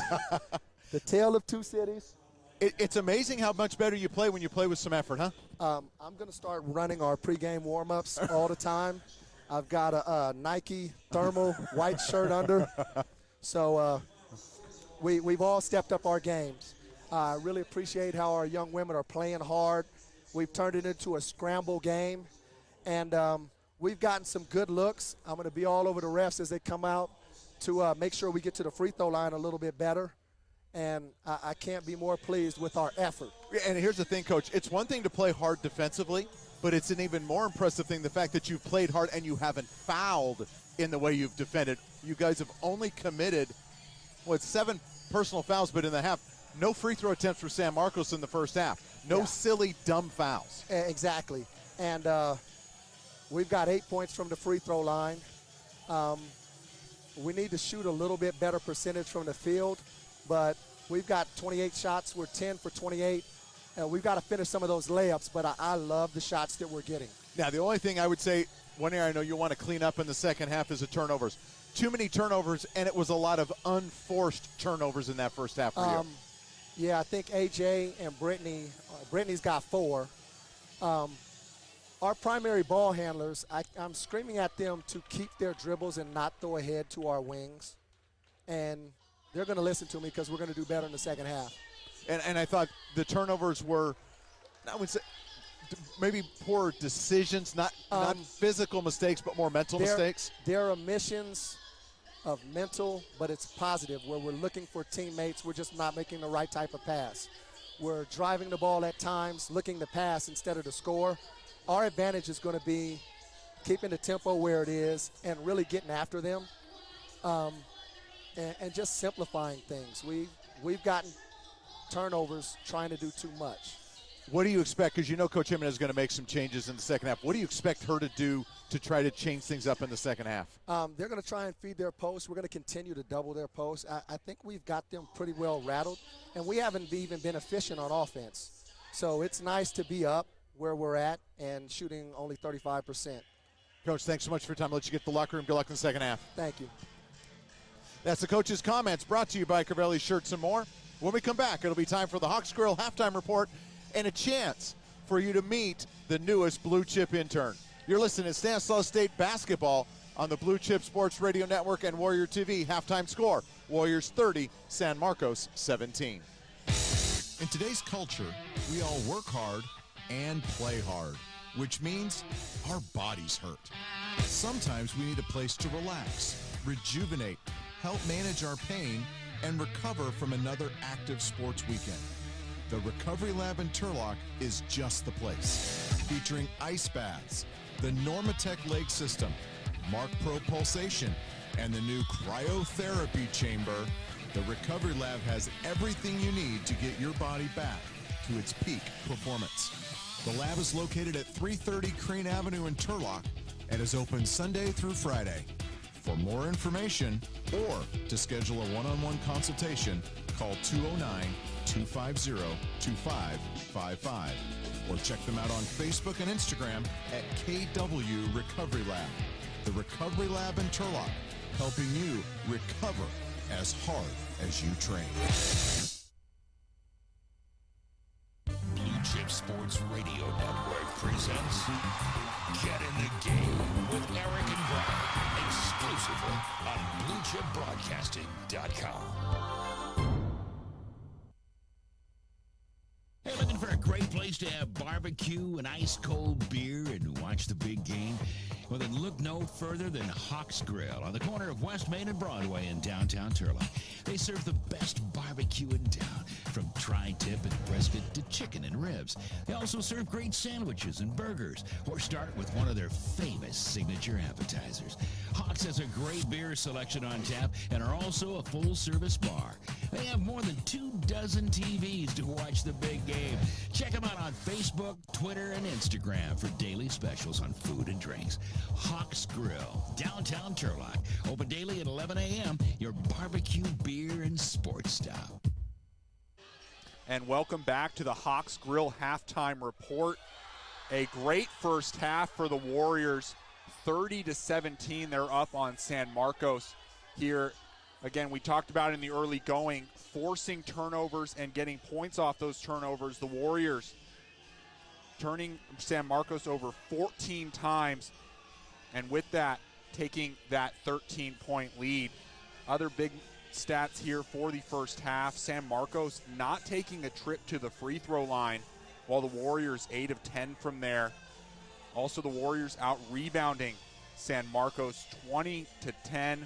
The tale of 2 cities. It's amazing how much better you play when you play with some effort, huh? I'm going to start running our pregame warm-ups all the time. I've got a Nike thermal white shirt under. So we've all stepped up our games. I really appreciate how our young women are playing hard. We've turned it into a scramble game, and we've gotten some good looks. I'm going to be all over the refs as they come out to make sure we get to the free throw line a little bit better, and I can't be more pleased with our effort. And here's the thing, Coach. It's one thing to play hard defensively, but it's an even more impressive thing, the fact that you've played hard and you haven't fouled in the way you've defended. You guys have only committed, 7 personal fouls, but in the half, no free throw attempts for San Marcos in the first half. No silly, dumb fouls. Exactly. And we've got 8 points from the free throw line. We need to shoot a little bit better percentage from the field, but we've got 28 shots. We're 10 for 28. We've got to finish some of those layups, but I love the shots that we're getting. Now, the only thing I would say, one area I know you want to clean up in the second half is the turnovers. Too many turnovers, and it was a lot of unforced turnovers in that first half for you. Yeah, I think AJ and Brittany, Brittany's got 4. Our primary ball handlers, I'm screaming at them to keep their dribbles and not throw ahead to our wings. And they're going to listen to me because we're going to do better in the second half. And I thought the turnovers were, I would say, maybe poor decisions, not physical mistakes, but more mental mistakes. They're omissions of mental, but it's positive, where we're looking for teammates. We're just not making the right type of pass. We're driving the ball at times, looking to pass instead of to score. Our advantage is going to be keeping the tempo where it is and really getting after them, and just simplifying things. We've gotten turnovers trying to do too much. What do you expect? Because you know Coach Jimenez is going to make some changes in the second half. What do you expect her to do to try to change things up in the second half? They're going to try and feed their posts. We're going to continue to double their posts. I think we've got them pretty well rattled, and we haven't even been efficient on offense. So it's nice to be up where we're at and shooting only 35%. Coach, thanks so much for your time. I'll let you get to the locker room. Good luck in the second half. Thank you. That's the coach's comments brought to you by Crivelli Shirts and More. When we come back, it'll be time for the Hawks Grill halftime report and a chance for you to meet the newest Blue Chip intern. You're listening to Stanislaus State basketball on the Blue Chip Sports Radio Network and Warrior TV. Halftime score, Warriors 30, San Marcos 17. In today's culture, we all work hard and play hard, which means our bodies hurt. Sometimes we need a place to relax, rejuvenate, help manage our pain, and recover from another active sports weekend. The Recovery Lab in Turlock is just the place. Featuring ice baths, the Normatec leg system, Mark Pro pulsation, and the new cryotherapy chamber, the Recovery Lab has everything you need to get your body back to its peak performance. The lab is located at 330 Crane Avenue in Turlock and is open Sunday through Friday. For more information or to schedule a one-on-one consultation, call 209-250-2555 or check them out on Facebook and Instagram at KW Recovery Lab. The Recovery Lab in Turlock, helping you recover as hard as you train. Blue Chip Sports Radio Network presents Get in the Game with Eric and Bryan, exclusively on BlueChipBroadcasting.com. Hey, looking for a great place to have barbecue and ice-cold beer and watch the big game? Well, then look no further than Hawks Grill on the corner of West Main and Broadway in downtown Turlock. They serve the best barbecue in town, from tri-tip and brisket to chicken and ribs. They also serve great sandwiches and burgers, or start with one of their famous signature appetizers. Hawks has a great beer selection on tap and are also a full-service bar. They have more than 24 TVs to watch the big game. Check them out on Facebook, Twitter, and Instagram for daily specials on food and drinks. Hawks Grill, downtown Turlock. Open daily at 11 a.m. Your barbecue, beer, and sports stop. And welcome back to the Hawks Grill halftime report. A great first half for the Warriors. 30-17, they're up on San Marcos here. Again, we talked about in the early going, forcing turnovers and getting points off those turnovers. The Warriors turning San Marcos over 14 times. And with that, taking that 13-point lead. Other big stats here for the first half. San Marcos not taking a trip to the free throw line, while the Warriors 8 of 10 from there. Also, the Warriors out rebounding San Marcos 20 to 10.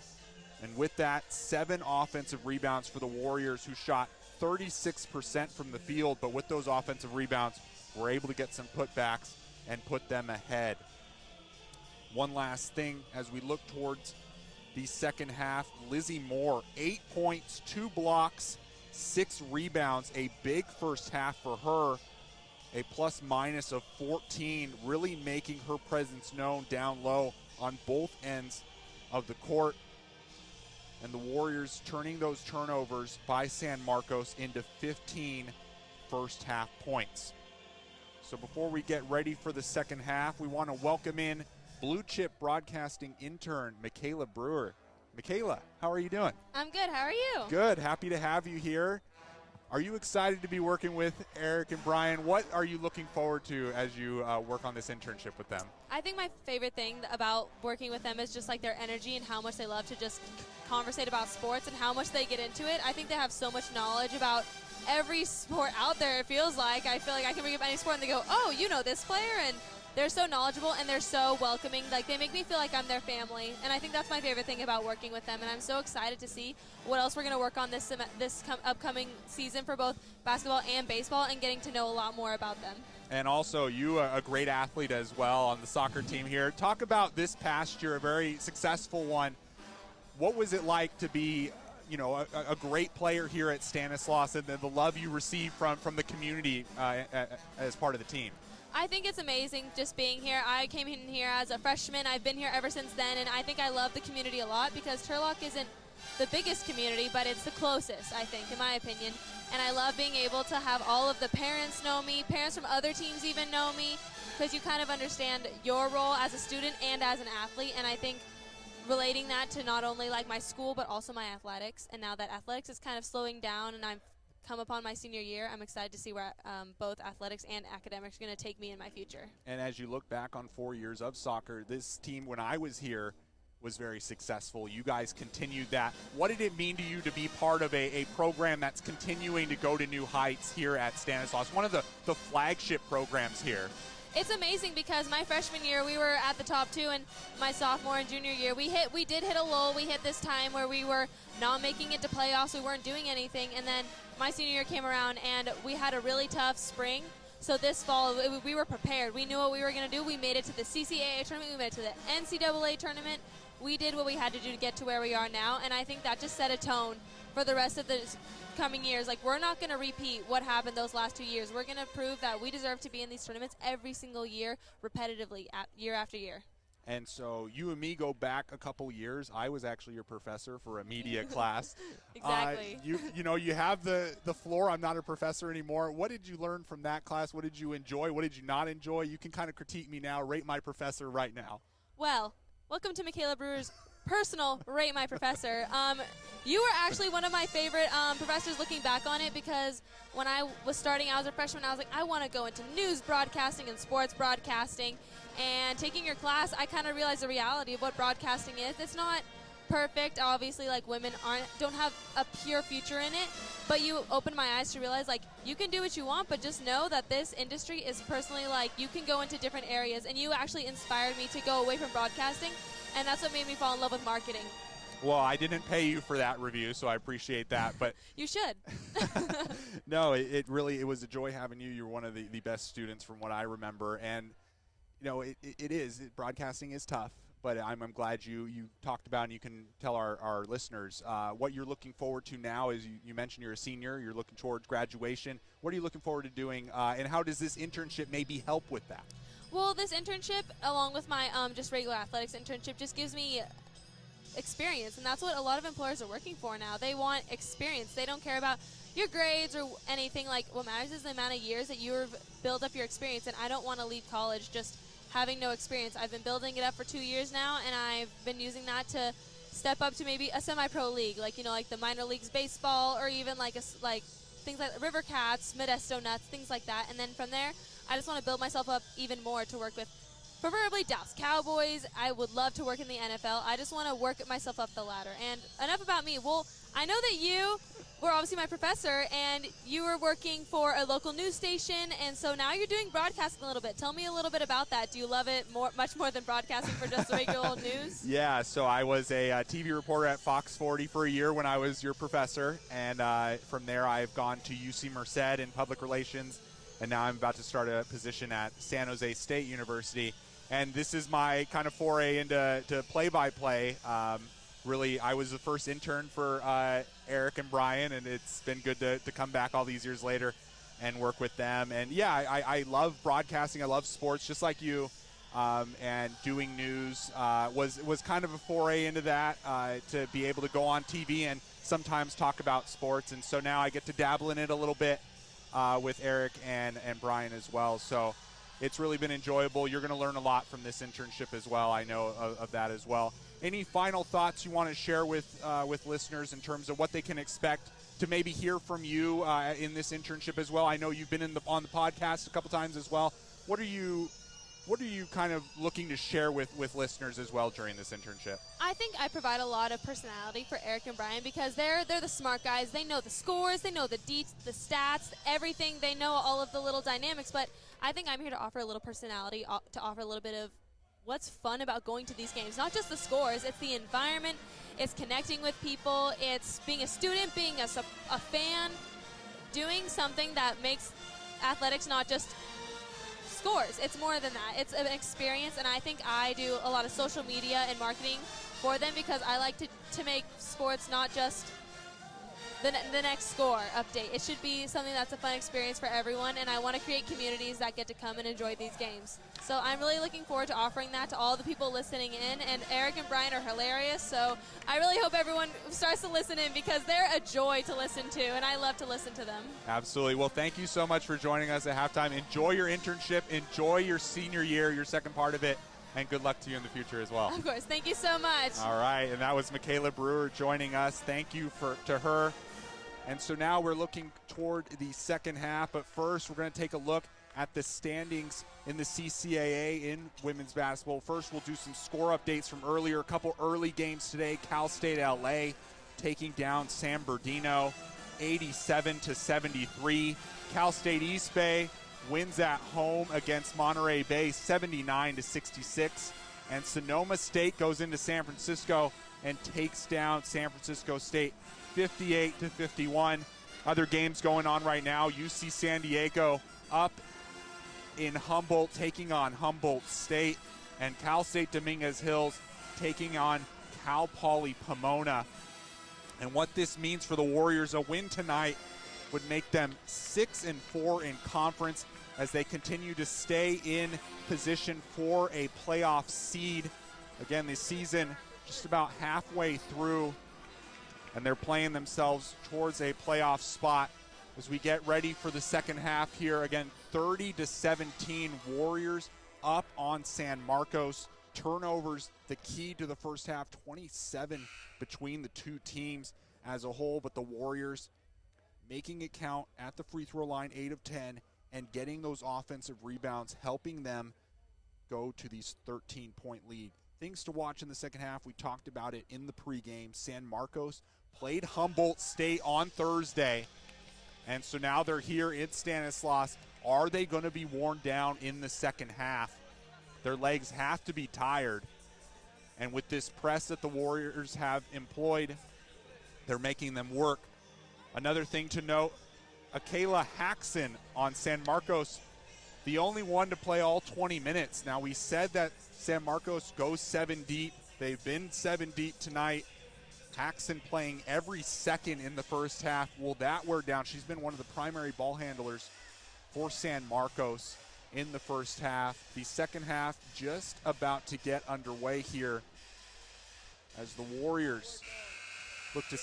And with that, 7 offensive rebounds for the Warriors, who shot 36% from the field. But with those offensive rebounds, we're able to get some putbacks and put them ahead. One last thing as we look towards the second half, Lizzie Moore, 8 points, 2 blocks, 6 rebounds, a big first half for her, a plus-minus of 14, really making her presence known down low on both ends of the court. And the Warriors turning those turnovers by San Marcos into 15 first half points. So before we get ready for the second half, we want to welcome in Blue Chip Broadcasting intern, Michaela Brewer. Michaela, how are you doing? I'm good. How are you? Good. Happy to have you here. Are you excited to be working with Eric and Bryan? What are you looking forward to as you work on this internship with them? I think my favorite thing about working with them is just like their energy and how much they love to just conversate about sports and how much they get into it. I think they have so much knowledge about every sport out there, it feels like. I feel like I can bring up any sport and they go, oh, you know this player? And they're so knowledgeable and they're so welcoming. Like, they make me feel like I'm their family. And I think that's my favorite thing about working with them. And I'm so excited to see what else we're going to work on this upcoming season for both basketball and baseball, and getting to know a lot more about them. And also, you a great athlete as well on the soccer team here. Talk about this past year, a very successful one. What was it like to be, you know, a great player here at Stanislaus, and the love you received from the community as part of the team? I think it's amazing just being here. I came in here as a freshman. I've been here ever since then, and I think I love the community a lot because Turlock isn't the biggest community, but it's the closest, I think, in my opinion. And I love being able to have all of the parents know me, parents from other teams even know me, because you kind of understand your role as a student and as an athlete. And I think relating that to not only like my school, but also my athletics. And now that athletics is kind of slowing down and I've come upon my senior year, I'm excited to see where both athletics and academics are going to take me in my future. And as you look back on 4 years of soccer, this team, when I was here, was very successful. You guys continued that. What did it mean to you to be part of a program that's continuing to go to new heights here at Stanislaus, one of the flagship programs here? It's amazing because my freshman year we were at the top 2, and my sophomore and junior year we did hit a lull. We hit this time where we were not making it to playoffs. We weren't doing anything, and then my senior year came around and we had a really tough spring. So this fall we were prepared. We knew what we were going to do. We made it to the CCAA tournament. We made it to the NCAA tournament. We did what we had to do to get to where we are now, and I think that just set a tone for the rest of the coming years. Like, we're not going to repeat what happened those last 2 years. We're going to prove that we deserve to be in these tournaments every single year, repetitively, year after year. And so you and me go back a couple years. I was actually your professor for a media class. Exactly. You know, you have the floor. I'm not a professor anymore. What did you learn from that class? What did you enjoy? What did you not enjoy? You can kind of critique me now, rate my professor right now. Well, welcome to Micaela Brewer's personal Rate My Professor. You were actually one of my favorite professors looking back on it, because when I was starting out as a freshman, I was like, I want to go into news broadcasting and sports broadcasting. And taking your class, I kind of realized the reality of what broadcasting is. It's not perfect. Obviously, like, women don't have a pure future in it. But you opened my eyes to realize, like, you can do what you want, but just know that this industry is personally, like, you can go into different areas. And you actually inspired me to go away from broadcasting. And that's what made me fall in love with marketing. Well, I didn't pay you for that review, so I appreciate that. But you should. No, it really was a joy having you. You're one of the best students from what I remember. And, you know, broadcasting is tough. But I'm glad you talked about, and you can tell our listeners what you're looking forward to now. As you mentioned, you're a senior. You're looking towards graduation. What are you looking forward to doing, and how does this internship maybe help with that? Well, this internship, along with my just regular athletics internship, just gives me experience, and that's what a lot of employers are working for now. They want experience. They don't care about your grades or anything. Like, what matters is the amount of years that you've built up your experience, and I don't want to leave college just having no experience. I've been building it up for 2 years now, and I've been using that to step up to maybe a semi-pro league, like, you know, like the minor leagues baseball, or even like things like River Cats, Modesto Nuts, things like that. And then from there, I just want to build myself up even more to work with preferably Dallas Cowboys. I would love to work in the NFL. I just want to work myself up the ladder. And enough about me. Well, I know that you were obviously my professor, and you were working for a local news station, and so now you're doing broadcasting a little bit. Tell me a little bit about that. Do you love it much more than broadcasting for just the regular old news? Yeah, so I was a TV reporter at Fox 40 for a year when I was your professor, and from there I've gone to UC Merced in public relations, and now I'm about to start a position at San Jose State University. And this is my kind of foray into play-by-play. Really, I was the first intern for Eric and Bryan, and it's been good to come back all these years later and work with them. And, yeah, I love broadcasting. I love sports, just like you. And doing news was kind of a foray into that, to be able to go on TV and sometimes talk about sports. And so now I get to dabble in it a little bit with Eric and Bryan as well. So it's really been enjoyable. You're going to learn a lot from this internship as well. I know of that as well. Any final thoughts you want to share with listeners in terms of what they can expect to maybe hear from you in this internship as well? I know you've been on the podcast a couple times as well. What are you kind of looking to share with listeners as well during this internship? I think I provide a lot of personality for Eric and Bryan because they're the smart guys. They know the scores, they know the stats, everything. They know all of the little dynamics. But I think I'm here to offer a little personality, to offer a little bit of what's fun about going to these games. Not just the scores, it's the environment, it's connecting with people, it's being a student, being a fan, doing something that makes athletics not just scores. It's more than that. It's an experience, and I think I do a lot of social media and marketing for them because I like to make sports not just the next score update. It should be something that's a fun experience for everyone, and I want to create communities that get to come and enjoy these games. So I'm really looking forward to offering that to all the people listening in, and Eric and Bryan are hilarious, so I really hope everyone starts to listen in because they're a joy to listen to, and I love to listen to them. Absolutely. Well, thank you so much for joining us at halftime. Enjoy your internship. Enjoy your senior year, your second part of it, and good luck to you in the future as well. Of course. Thank you so much. All right, and that was Micaela Brewer joining us. Thank you to her. And so now we're looking toward the second half, but first we're going to take a look at the standings in the CCAA in women's basketball. First, we'll do some score updates from earlier. A couple early games today. Cal State LA taking down San Bernardino 87-73. Cal State East Bay wins at home against Monterey Bay 79-66. And Sonoma State goes into San Francisco and takes down San Francisco State 58-51. Other games going on right now. UC San Diego up in Humboldt, taking on Humboldt State, and Cal State Dominguez Hills taking on Cal Poly Pomona. And what this means for the Warriors, a win tonight would make them 6-4 in conference as they continue to stay in position for a playoff seed. Again, this season just about halfway through, and they're playing themselves towards a playoff spot as we get ready for the second half here. Again, 30-17 Warriors up on San Marcos. Turnovers, the key to the first half, 27 between the two teams as a whole, but the Warriors making it count at the free throw line, 8 of 10, and getting those offensive rebounds, helping them go to these 13-point lead. Things to watch in the second half. We talked about it in the pregame. San Marcos played Humboldt State on Thursday, and so now they're here in Stanislaus. Are they going to be worn down in the second half? Their legs have to be tired, and with this press that the Warriors have employed, they're making them work. Another thing to note, Micaela Haxon on San Marcos, the only one to play all 20 minutes. Now, we said that San Marcos goes 7 deep. They've been 7 deep tonight. Haxon playing every second in the first half. Will that wear down? She's been one of the primary ball handlers for San Marcos in the first half. The second half just about to get underway here as the Warriors look to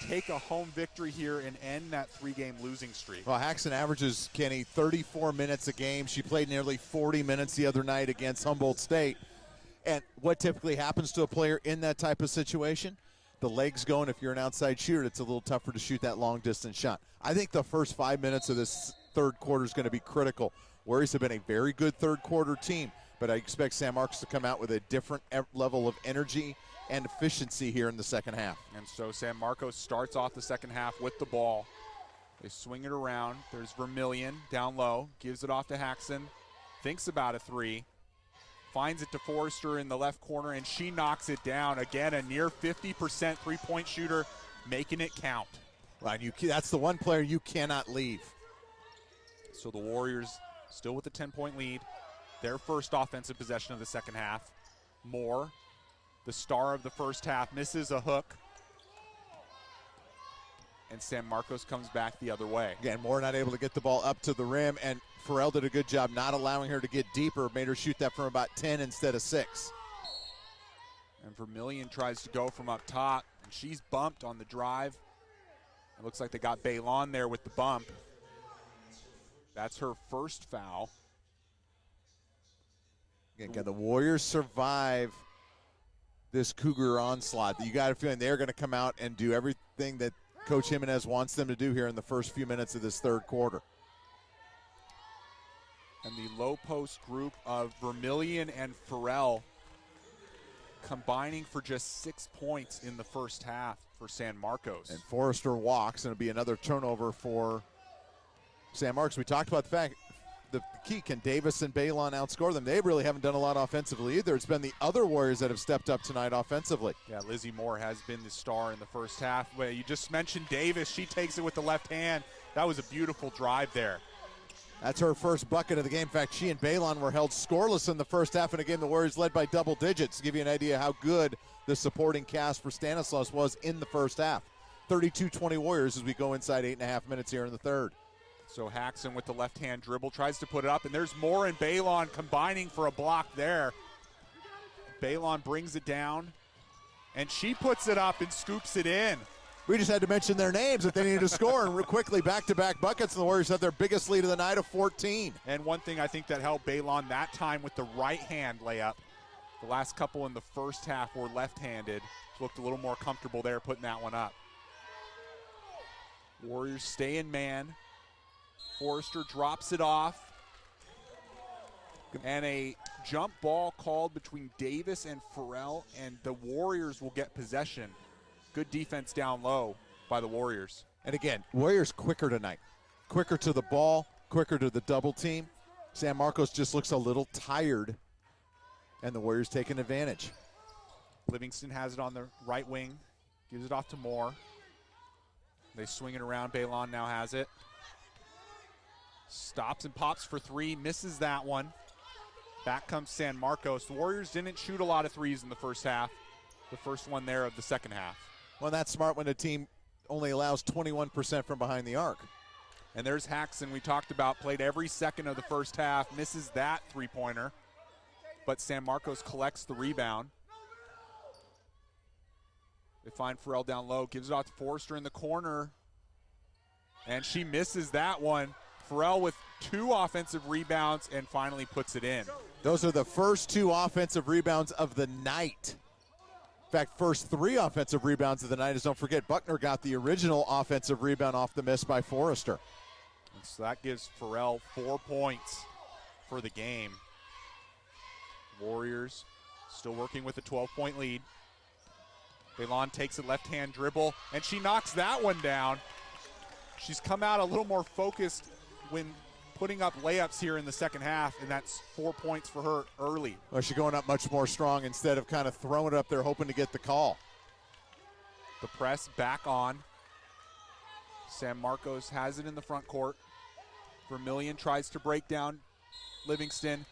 take a home victory here and end that 3-game losing streak. Well, Haxon averages, Kenny, 34 minutes a game. She played nearly 40 minutes the other night against Humboldt State. And what typically happens to a player in that type of situation? The legs going. If you're an outside shooter, it's a little tougher to shoot that long-distance shot. I think the first 5 minutes of this third quarter is going to be critical. Warriors have been a very good third-quarter team, but I expect San Marcos to come out with a different level of energy and efficiency here in the second half. And so San Marcos starts off the second half with the ball. They swing it around. There's Vermillion down low, gives it off to Haxon, thinks about a three, finds it to Forrester in the left corner, and she knocks it down. Again, a near 50% three-point shooter, making it count. Right, that's the one player you cannot leave. So the Warriors still with the 10-point lead. Their first offensive possession of the second half. Moore, the star of the first half, misses a hook. And San Marcos comes back the other way. Again, Moore not able to get the ball up to the rim, and Farrell did a good job not allowing her to get deeper, made her shoot that from about 10 instead of 6. And Vermillion tries to go from up top, and she's bumped on the drive. It looks like they got Baylon there with the bump. That's her first foul. Again, the Warriors survive this Cougar onslaught. You got a feeling they're going to come out and do everything that Coach Jimenez wants them to do here in the first few minutes of this third quarter. And the low post group of Vermillion and Farrell combining for just 6 points in the first half for San Marcos. And Forrester walks, and it'll be another turnover for San Marcos. We talked about the fact the key, can Davis and Baylon outscore them? They really haven't done a lot offensively either. It's been the other Warriors that have stepped up tonight offensively. Yeah, Lizzie Moore has been the star in the first half. But you just mentioned Davis. She takes it with the left hand. That was a beautiful drive there. That's her first bucket of the game. In fact, she and Baylon were held scoreless in the first half in a game the Warriors led by double digits. To give you an idea how good the supporting cast for Stanislaus was in the first half. 32-20 Warriors as we go inside 8.5 minutes here in the third. So Haxon with the left-hand dribble tries to put it up, and there's Moore and Baylon combining for a block there. Baylon brings it down, and she puts it up and scoops it in. We just had to mention their names if they needed to score, and quickly back-to-back buckets, and the Warriors have their biggest lead of the night of 14. And one thing I think that helped Baylon that time with the right-hand layup. The last couple in the first half were left-handed. Looked a little more comfortable there putting that one up. Warriors stay in man. Forrester drops it off. And a jump ball called between Davis and Farrell, and the Warriors will get possession. Good defense down low by the Warriors. And again, Warriors quicker tonight. Quicker to the ball, quicker to the double team. San Marcos just looks a little tired, and the Warriors taking advantage. Livingston has it on the right wing, gives it off to Moore. They swing it around. Baylon now has it. Stops and pops for three, misses that one. Back comes San Marcos. The Warriors didn't shoot a lot of threes in the first half. The first one there of the second half. Well, that's smart when a team only allows 21% from behind the arc. And there's Haxon, we talked about, played every second of the first half, misses that three-pointer. But San Marcos collects the rebound. They find Farrell down low, gives it off to Forrester in the corner. And she misses that one. Farrell with 2 offensive rebounds and finally puts it in. Those are the first 2 offensive rebounds of the night. In fact, first 3 offensive rebounds of the night, as don't forget, Buckner got the original offensive rebound off the miss by Forrester. And so that gives Farrell 4 points for the game. Warriors still working with a 12-point lead. Baylon takes a left-hand dribble, and she knocks that one down. She's come out a little more focused when putting up layups here in the second half, and that's 4 points for her early. Well, she's going up much more strong instead of kind of throwing it up there hoping to get the call. The press back on. San Marcos has it in the front court. Vermillion tries to break down Livingston,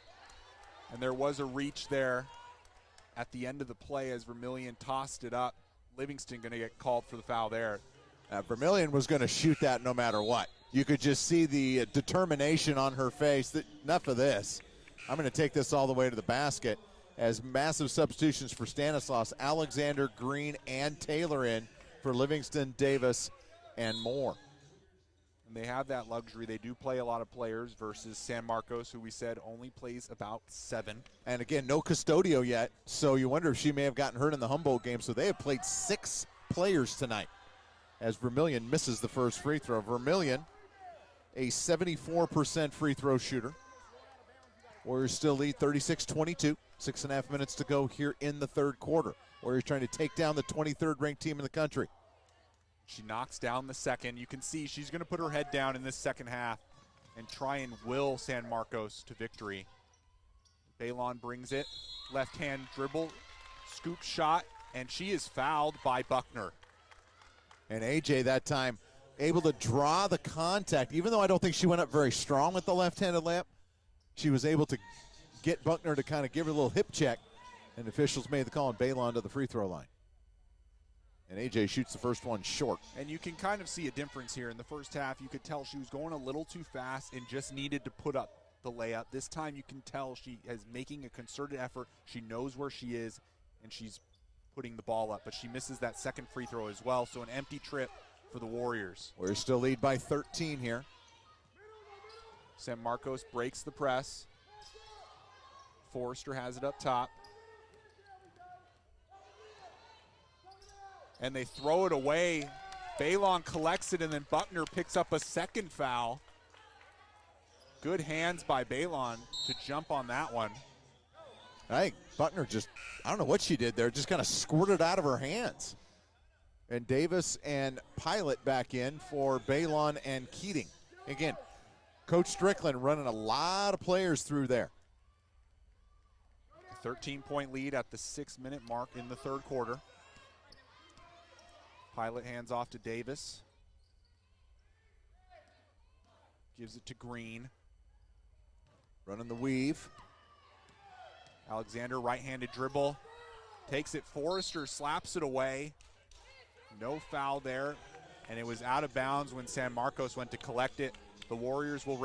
and there was a reach there at the end of the play as Vermillion tossed it up. Livingston going to get called for the foul there. Vermillion was going to shoot that no matter what. You could just see the determination on her face that enough of this. I'm going to take this all the way to the basket. As massive substitutions for Stanislaus, Alexander, Green, and Taylor in for Livingston, Davis, and Moore. And they have that luxury. They do play a lot of players versus San Marcos, who we said only plays about 7. And again, no Custodio yet, so you wonder if she may have gotten hurt in the Humboldt game. So they have played 6 players tonight as Vermillion misses the first free throw. Vermillion, a 74% free throw shooter. Warriors still lead 36-22. 6.5 minutes to go here in the third quarter. Warriors trying to take down the 23rd ranked team in the country. She knocks down the second. You can see she's going to put her head down in this second half and try and will San Marcos to victory. Baylon brings it. Left hand dribble, scoop shot, and she is fouled by Buckner. And AJ that time able to draw the contact. Even though I don't think she went up very strong with the left-handed layup, she was able to get Buckner to kind of give her a little hip check, and officials made the call on Baylon to the free throw line. And AJ shoots the first one short. And you can kind of see a difference here. In the first half, you could tell she was going a little too fast and just needed to put up the layup. This time you can tell she is making a concerted effort. She knows where she is, and she's putting the ball up. But she misses that second free throw as well, so an empty trip for the Warriors. Warriors still lead by 13 here. San Marcos breaks the press. Forrester has it up top. And they throw it away. Baylon collects it, and then Buckner picks up a second foul. Good hands by Baylon to jump on that one. I think Buckner just, I don't know what she did there, just kind of squirted out of her hands. And Davis and Pilot back in for Baylon and Keating. Again, Coach Strickland running a lot of players through there. 13-point lead at the 6-minute mark in the third quarter. Pilot hands off to Davis. Gives it to Green. Running the weave. Alexander right-handed dribble. Takes it. Forrester slaps it away. No foul there. And it was out of bounds when San Marcos went to collect it. The Warriors will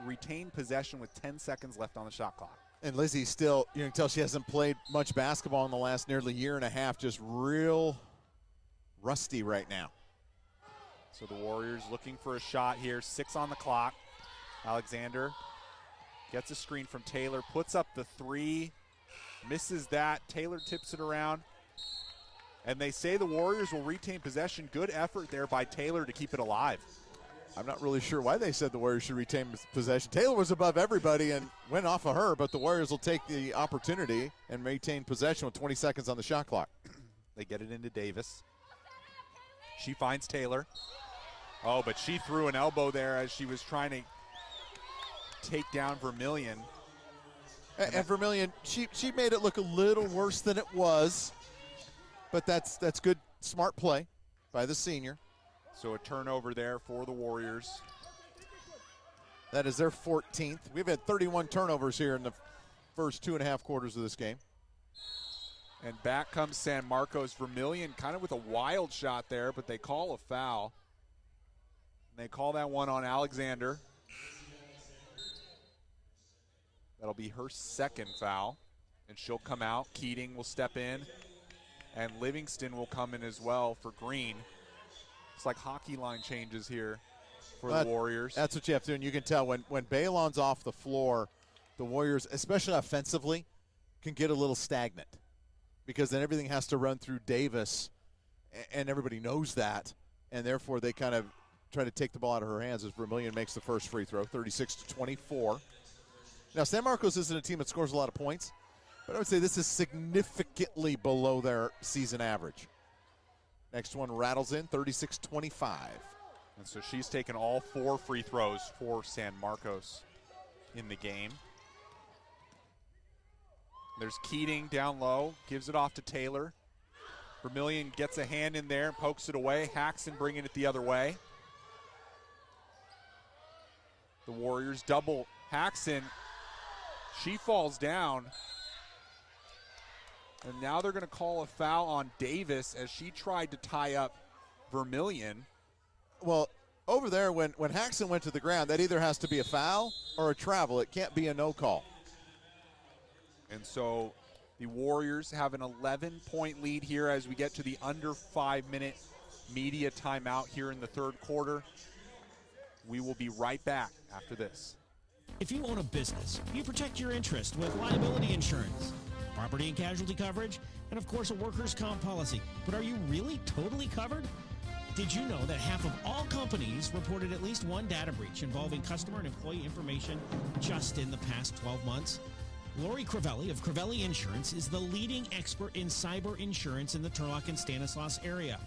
retain possession with 10 seconds left on the shot clock. And Lizzie still, you can tell she hasn't played much basketball in the last nearly year and a half, just real rusty right now. So the Warriors looking for a shot here. 6 on the clock. Alexander gets a screen from Taylor, puts up the three, misses that. Taylor tips it around. And they say the Warriors will retain possession. Good effort there by Taylor to keep it alive. I'm not really sure why they said the Warriors should retain possession. Taylor was above everybody and went off of her, but the Warriors will take the opportunity and retain possession with 20 seconds on the shot clock. They get it into Davis. She finds Taylor. Oh, but she threw an elbow there as she was trying to take down Vermillion. And Vermillion, she made it look a little worse than it was, but that's good, smart play by the senior. So a turnover there for the Warriors. That is their 14th. We've had 31 turnovers here in the first 2.5 quarters of this game. And back comes San Marcos. Vermillion kind of with a wild shot there, but they call a foul. And they call that one on Alexander. That'll be her second foul. And she'll come out. Keating will step in. And Livingston will come in as well for Green. It's like hockey line changes here for the Warriors. That's what you have to do, and you can tell when Baylon's off the floor, the Warriors, especially offensively, can get a little stagnant because then everything has to run through Davis, and everybody knows that, and therefore they kind of try to take the ball out of her hands as Vermillion makes the first free throw, 36-24. Now, San Marcos isn't a team that scores a lot of points, but I would say this is significantly below their season average. Next one rattles in, 36-25. And so she's taken all 4 free throws for San Marcos in the game. There's Keating down low, gives it off to Taylor. Vermillion gets a hand in there, pokes it away. Haxon bringing it the other way. The Warriors double Haxon. She falls down. And now they're going to call a foul on Davis as she tried to tie up Vermillion. Well, over there, when Haxon went to the ground, that either has to be a foul or a travel. It can't be a no call. And so the Warriors have an 11-point lead here as we get to the under 5-minute media timeout here in the third quarter. We will be right back after this. If you own a business, you protect your interest with liability insurance, property and casualty coverage, and of course a workers' comp policy. But are you really totally covered? Did you know that half of all companies reported at least one data breach involving customer and employee information just in the past 12 months? Lori Crivelli of Crivelli Insurance is the leading expert in cyber insurance in the Turlock and Stanislaus area.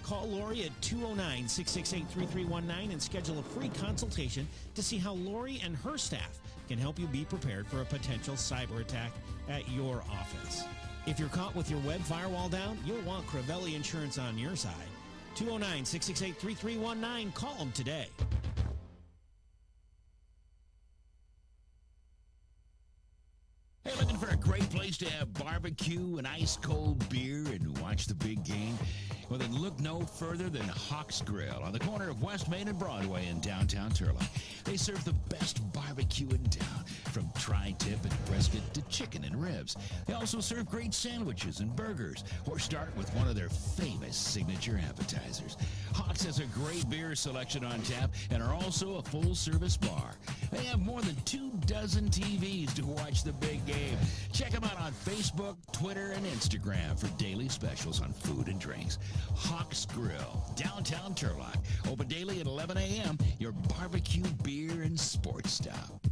Call Lori at 209-668-3319 and schedule a free consultation to see how Lori and her staff can help you be prepared for a potential cyber attack at your office. If you're caught with your web firewall down, you'll want Crivelli Insurance on your side. 209-668-3319. Call them today. Hey, looking for a great place to have barbecue and ice-cold beer and watch the big game? Well, then look no further than Hawk's Grill on the corner of West Main and Broadway in downtown Turlock. They serve the best barbecue in town, from tri-tip and brisket to chicken and ribs. They also serve great sandwiches and burgers, or start with one of their famous signature appetizers. Hawk's has a great beer selection on tap and are also a full-service bar. They have more than 24 TVs to watch the big game. Check them out on Facebook, Twitter, and Instagram for daily specials on food and drinks. Hawk's Grill, downtown Turlock. Open daily at 11 a.m. Your barbecue, beer, and sports stop.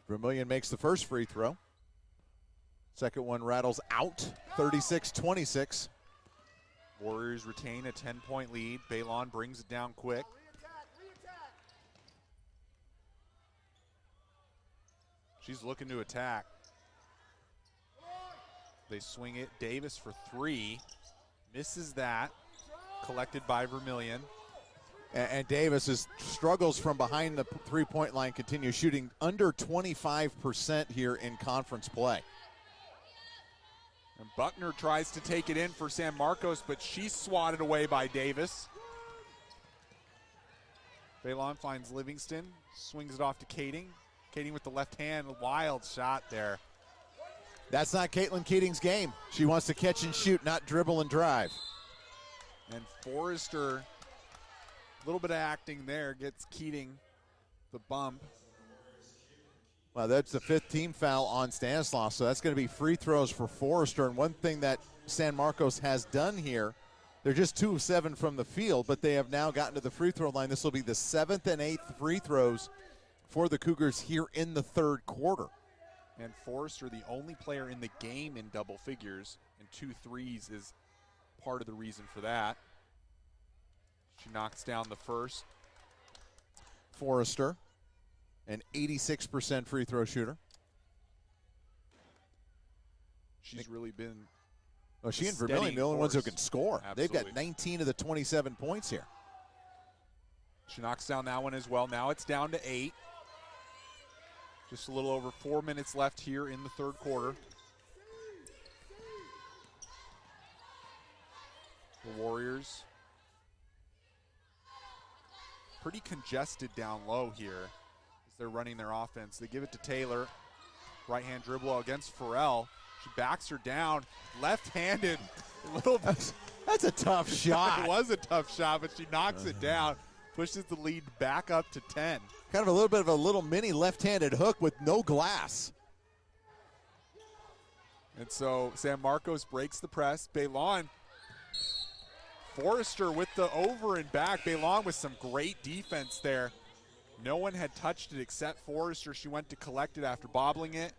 Vermillion makes the first free throw. Second one rattles out, 36-26. Warriors retain a 10-point lead. Baylon brings it down quick. She's looking to attack. They swing it. Davis for three. Misses that. Collected by Vermillion. And Davis struggles from behind the three-point line, continues shooting under 25% here in conference play. And Buckner tries to take it in for San Marcos, but she's swatted away by Davis. Baylon finds Livingston, swings it off to Kading. Kading with the left hand, wild shot there. That's not Caitlin Keating's game. She wants to catch and shoot, not dribble and drive. And Forrester, a little bit of acting there, gets Keating the bump. Well, that's the fifth team foul on Stanislaus, so that's going to be free throws for Forrester. And one thing that San Marcos has done here, they're just 2 of 7 from the field, but they have now gotten to the free throw line. This will be the 7th and 8th free throws for the Cougars here in the third quarter. And Forrester, the only player in the game in double figures, and 2 threes is part of the reason for that. She knocks down the first. Forrester, an 86% free throw shooter. She's really been she and Vermillion, the only ones who can score. Absolutely. They've got 19 of the 27 points here. She knocks down that one as well. Now it's down to 8. Just a little over 4 minutes left here in the third quarter. The Warriors pretty congested down low here as they're running their offense. They give it to Taylor. Right-hand dribble against Farrell. She backs her down. Left-handed. That's a tough shot. It was a tough shot, but she knocks it down. Pushes the lead back up to 10. Kind of a little bit of a little mini left-handed hook with no glass. And so San Marcos breaks the press. Baylon, Forrester with the over and back. Baylon with some great defense there. No one had touched it except Forrester. She went to collect it after bobbling it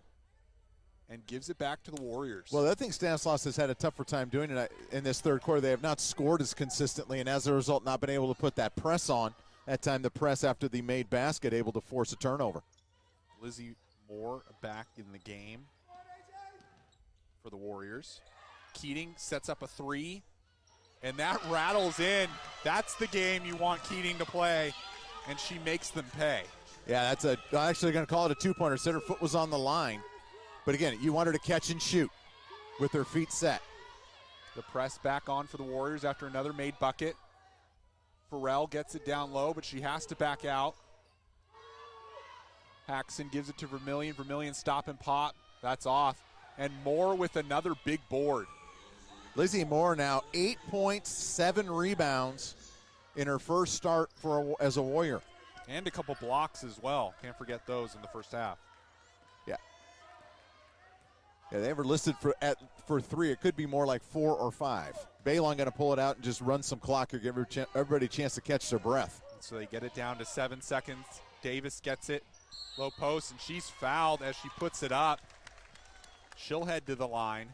and gives it back to the Warriors. Well, I think Stanislaus has had a tougher time doing it in this third quarter. They have not scored as consistently, and as a result, not been able to put that press on. That time the press after the made basket, able to force a turnover. Lizzie Moore back in the game for the Warriors. Keating sets up a three, and that rattles in. That's the game you want Keating to play, and she makes them pay. Yeah, I'm actually going to call it a two-pointer. Said her foot was on the line. But again, you want her to catch and shoot with her feet set. The press back on for the Warriors after another made bucket. Farrell gets it down low, but she has to back out. Haxon gives it to Vermillion. Vermillion stop and pop. That's off. And Moore with another big board. Lizzie Moore now 8 points, 7 rebounds in her first start as a Warrior. And a couple blocks as well. Can't forget those in the first half. Yeah. Yeah, they were listed for 3. It could be more like 4 or 5. Baylon going to pull it out and just run some clock or give everybody a chance to catch their breath. So they get it down to 7 seconds. Davis gets it, low post, and she's fouled as she puts it up. She'll head to the line.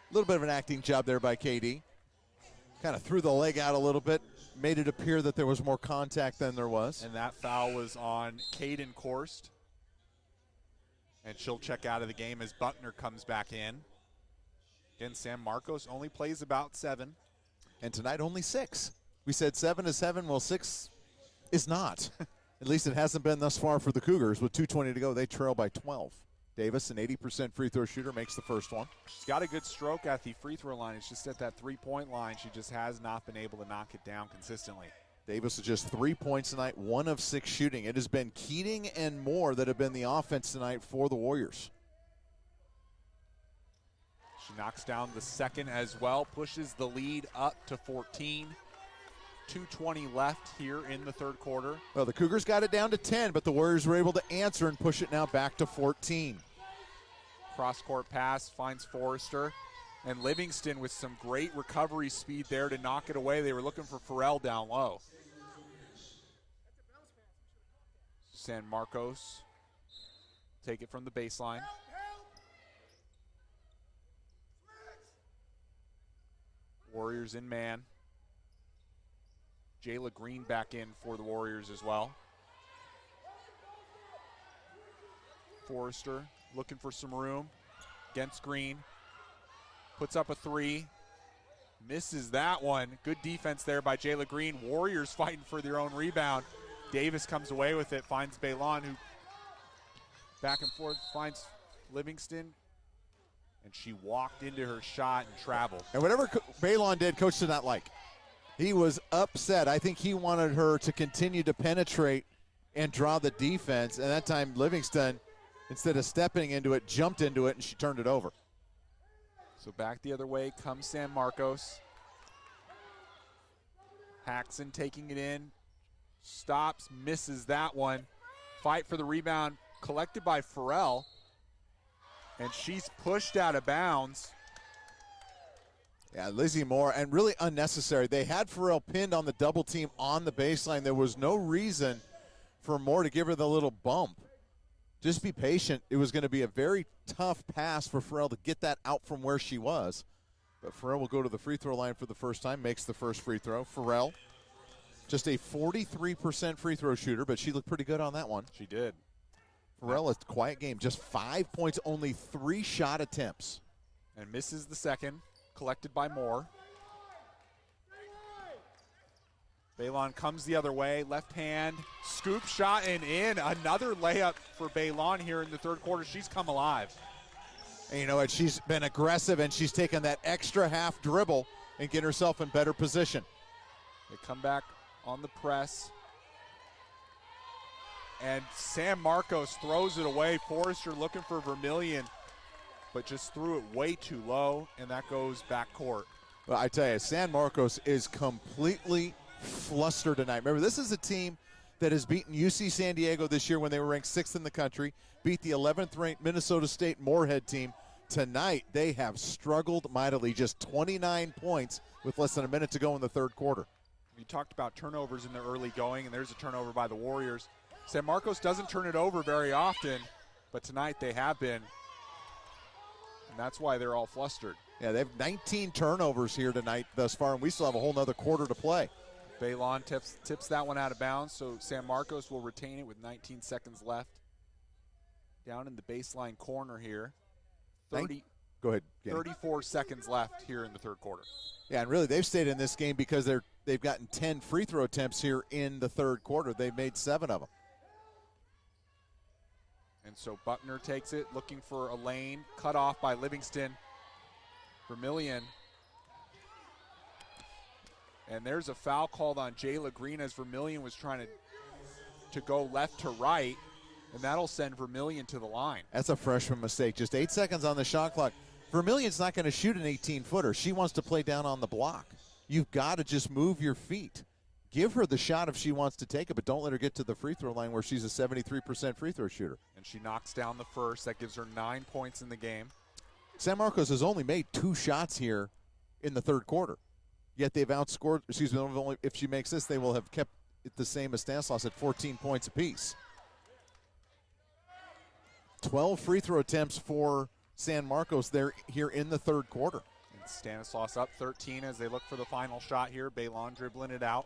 A little bit of an acting job there by KD. Kind of threw the leg out a little bit, made it appear that there was more contact than there was. And that foul was on Caden Korst. And she'll check out of the game as Buckner comes back in. Again, San Marcos only plays about 7. And tonight only 6. We said 7 is 7. Well, 6 is not. At least it hasn't been thus far for the Cougars. With 2:20 to go, they trail by 12. Davis, an 80% free throw shooter, makes the first one. She's got a good stroke at the free throw line. It's just at that 3-point line. She just has not been able to knock it down consistently. Davis with just 3 points tonight, 1 of 6 shooting. It has been Keating and Moore that have been the offense tonight for the Warriors. She knocks down the second as well, pushes the lead up to 14. 2:20 left here in the third quarter. Well, the Cougars got it down to 10, but the Warriors were able to answer and push it now back to 14. Cross-court pass finds Forrester. And Livingston with some great recovery speed there to knock it away. They were looking for Farrell down low. San Marcos take it from the baseline. Warriors in man. Jayla Green back in for the Warriors as well. Forrester looking for some room against Green. Puts up a 3. Misses that one. Good defense there by Jayla Green. Warriors fighting for their own rebound. Davis comes away with it, finds Baylon, who back and forth finds Livingston. And she walked into her shot and traveled. And whatever Baylon did, Coach did not like. He was upset. I think he wanted her to continue to penetrate and draw the defense. And that time, Livingston, instead of stepping into it, jumped into it, and she turned it over. So back the other way comes San Marcos. Paxson taking it in. Stops, misses that one. Fight for the rebound collected by Farrell. And she's pushed out of bounds. Yeah, Lizzie Moore, and really unnecessary. They had Farrell pinned on the double team on the baseline. There was no reason for Moore to give her the little bump. Just be patient. It was going to be a very tough pass for Farrell to get that out from where she was. But Farrell will go to the free throw line for the first time, makes the first free throw. Farrell, just a 43% free throw shooter, but she looked pretty good on that one. She did. Farrell, a quiet game, just 5 points, only 3 shot attempts. And misses the second, collected by Moore. Baylon comes the other way, left hand, scoop shot and in. Another layup for Baylon here in the third quarter. She's come alive. And you know what? She's been aggressive, and she's taken that extra half dribble and get herself in better position. They come back on the press. And San Marcos throws it away. Forrester looking for Vermillion, but just threw it way too low, and that goes back court. Well, I tell you, San Marcos is completely flustered tonight. Remember, this is a team that has beaten UC San Diego this year when they were ranked 6th in the country, beat the 11th-ranked Minnesota State Moorhead team. Tonight, they have struggled mightily, just 29 points with less than a minute to go in the third quarter. We talked about turnovers in the early going, and there's a turnover by the Warriors. San Marcos doesn't turn it over very often, but tonight they have been, and that's why they're all flustered. Yeah, they have 19 turnovers here tonight thus far, and we still have a whole nother quarter to play. Baylon tips that one out of bounds, so San Marcos will retain it with 19 seconds left. Down in the baseline corner here. Go ahead, Kenny. 34 seconds left here in the third quarter. Yeah, and really they've stayed in this game because they've gotten 10 free throw attempts here in the third quarter. They've made 7 of them. And so Buckner takes it, looking for a lane, cut off by Livingston. Vermillion. And there's a foul called on Jayla Green as Vermillion was trying to go left to right, and that'll send Vermillion to the line. That's a freshman mistake. Just 8 seconds on the shot clock. Vermillion's not going to shoot an 18-footer. She wants to play down on the block. You've got to just move your feet. Give her the shot if she wants to take it, but don't let her get to the free throw line where she's a 73% free throw shooter. And she knocks down the first. That gives her 9 points in the game. San Marcos has only made 2 shots here in the third quarter, yet they've outscored. Excuse me. Only if she makes this, they will have kept it the same as Stanislaus at 14 points apiece. 12 free throw attempts for San Marcos there here in the third quarter. And Stanislaus up 13 as they look for the final shot here. Baylon dribbling it out.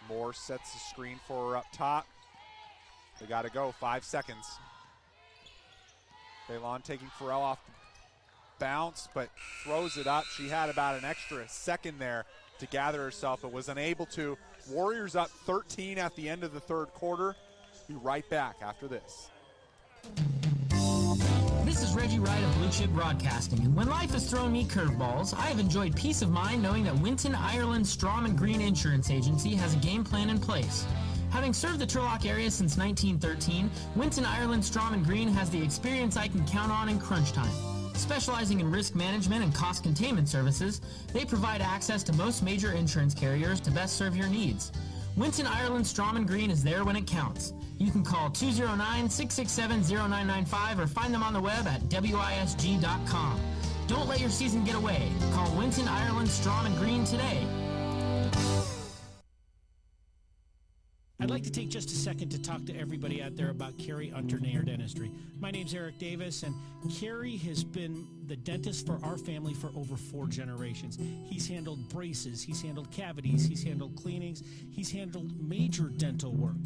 Moore sets the screen for her up top. They got to go. 5 seconds. Baylon taking Farrell off the bounce, but throws it up. She had about an extra second there to gather herself, but was unable to. Warriors up 13 at the end of the third quarter. Be right back after this. This is Reggie Wright of Blue Chip Broadcasting, and when life has thrown me curveballs, I have enjoyed peace of mind knowing that Winton, Ireland, Strom & Green Insurance Agency has a game plan in place. Having served the Turlock area since 1913, Winton, Ireland, Strom & Green has the experience I can count on in crunch time. Specializing in risk management and cost containment services, they provide access to most major insurance carriers to best serve your needs. Winton, Ireland, Strom & Green is there when it counts. You can call 209-667-0995 or find them on the web at wisg.com. Don't let your season get away. Call Winton, Ireland, Strom & Green today. I'd like to take just a second to talk to everybody out there about Carrie Unternayer Dentistry. My name's Eric Davis, and Carrie has been the dentist for our family for over 4 generations. He's handled braces, he's handled cavities, he's handled cleanings, he's handled major dental work.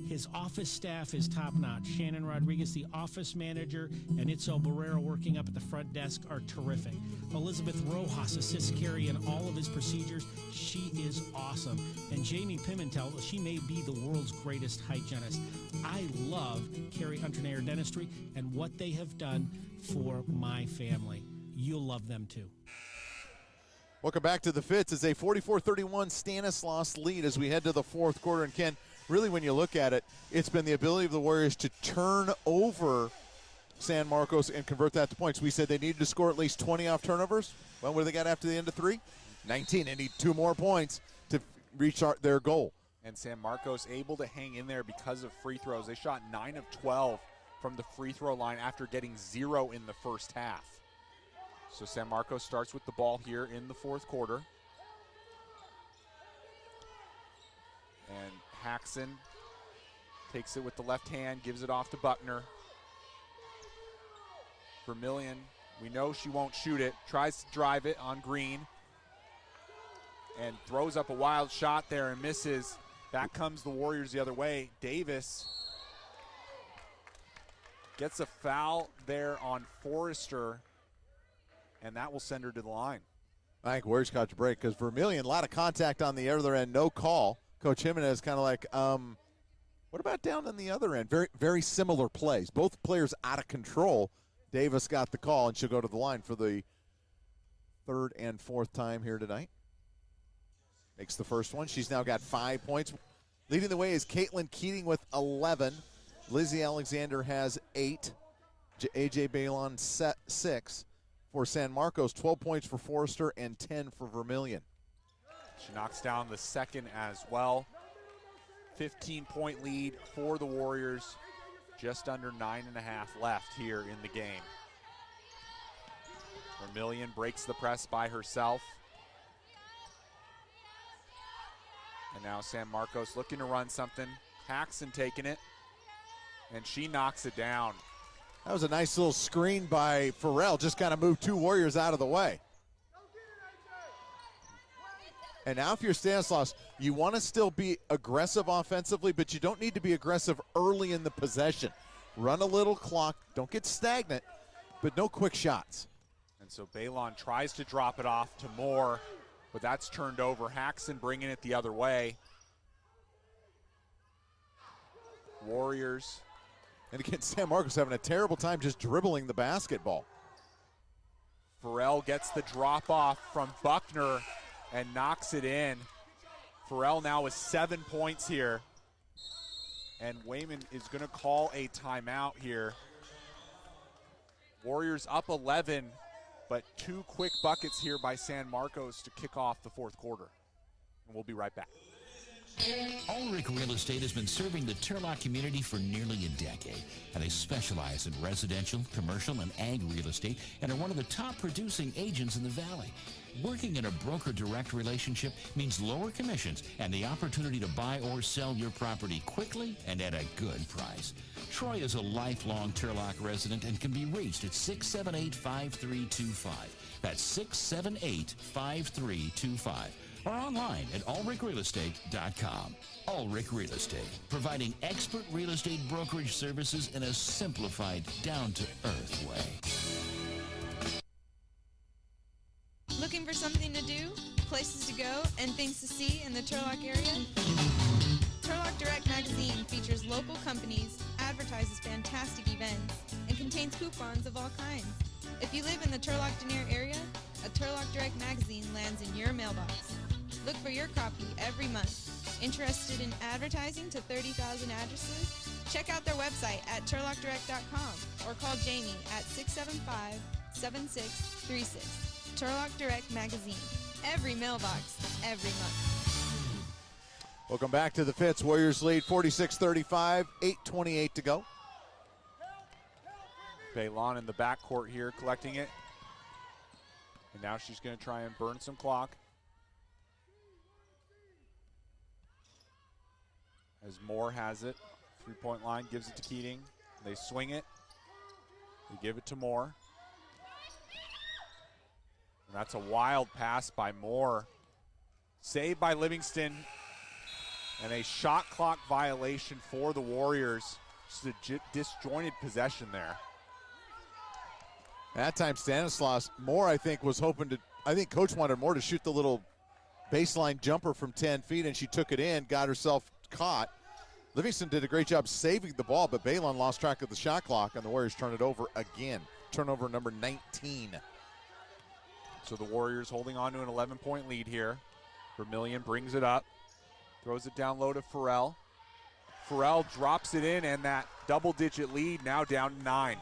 His office staff is top-notch. Shannon Rodriguez, the office manager, and Itzel Barrera working up at the front desk are terrific. Elizabeth Rojas assists Carrie in all of his procedures. She is awesome. And Jamie Pimentel, she may be the world's greatest hygienist. I love Carrie Unternayer Dentistry and what they have done for my family. You'll love them too. Welcome back to the Fitz. It's a 44-31 Stanislaus lead as we head to the fourth quarter. And Ken, really when you look at it, it's been the ability of the Warriors to turn over San Marcos and convert that to points. We said they needed to score at least 20 off turnovers. Well, what do they got after the end of 3? 19. They need 2 more points to reach their goal. And San Marcos able to hang in there because of free throws. They shot 9 of 12 from the free throw line after getting 0 in the first half. So San Marcos starts with the ball here in the fourth quarter. And Haxon takes it with the left hand, gives it off to Buckner. Vermillion, we know she won't shoot it, tries to drive it on Green and throws up a wild shot there and misses. Back comes the Warriors the other way. Davis gets a foul there on Forrester, and that will send her to the line. I think Warriors caught a break because Vermillion, a lot of contact on the other end, no call. Coach Jimenez kind of like, what about down on the other end? Very, very similar plays. Both players out of control. Davis got the call, and she'll go to the line for the third and fourth time here tonight. Makes the first one. She's now got 5 points. Leading the way is Caitlin Keating with 11. Lizzie Alexander has 8. A.J. Baylon 6. For San Marcos, 12 points for Forrester and 10 for Vermillion. She knocks down the second as well. 15-point lead for the Warriors. Just under 9.5 left here in the game. Vermillion breaks the press by herself. And now San Marcos looking to run something. Haxon taking it, and she knocks it down. That was a nice little screen by Farrell. Just kind of moved 2 Warriors out of the way. And now if you're Stanislaus, you want to still be aggressive offensively, but you don't need to be aggressive early in the possession. Run a little clock. Don't get stagnant, but no quick shots. And so Baylon tries to drop it off to Moore, but that's turned over. Haxon bringing it the other way. Warriors. And again, San Marcos having a terrible time just dribbling the basketball. Farrell gets the drop off from Buckner and knocks it in. Farrell now with 7 points here. And Wayman is going to call a timeout here. Warriors up 11, but 2 quick buckets here by San Marcos to kick off the fourth quarter. And we'll be right back. Ulrich Real Estate has been serving the Turlock community for nearly a decade, and they specialize in residential, commercial, and ag real estate and are one of the top producing agents in the valley. Working in a broker-direct relationship means lower commissions and the opportunity to buy or sell your property quickly and at a good price. Troy is a lifelong Turlock resident and can be reached at 678-5325. That's 678-5325. Or online at ulrichrealestate.com. Ulrich Real Estate, providing expert real estate brokerage services in a simplified, down-to-earth way. Looking for something to do, places to go, and things to see in the Turlock area? Turlock Direct magazine features local companies, advertises fantastic events, and contains coupons of all kinds. If you live in the Turlock-Denier area, a Turlock Direct magazine lands in your mailbox. Look for your copy every month. Interested in advertising to 30,000 addresses? Check out their website at turlockdirect.com or call Jamie at 675-7636. Turlock Direct magazine. Every mailbox, every month. Welcome back to the Fitz. Warriors lead 46-35, 8:28 to go. Baylon in the backcourt here collecting it. And now she's going to try and burn some clock. As Moore has it, three-point line, gives it to Keating. They swing it. They give it to Moore. And that's a wild pass by Moore. Saved by Livingston. And a shot clock violation for the Warriors. Just a disjointed possession there. At that time, Stanislaus Moore, I think, was hoping to, I think Coach wanted Moore to shoot the little baseline jumper from 10 feet, and she took it in, got herself caught. Livingston did a great job saving the ball, but Baylon lost track of the shot clock, and the Warriors turn it over again. Turnover number 19. So the Warriors holding on to an 11-point lead here. Vermillion brings it up, throws it down low to Farrell. Farrell drops it in, and that double-digit lead now down to 9.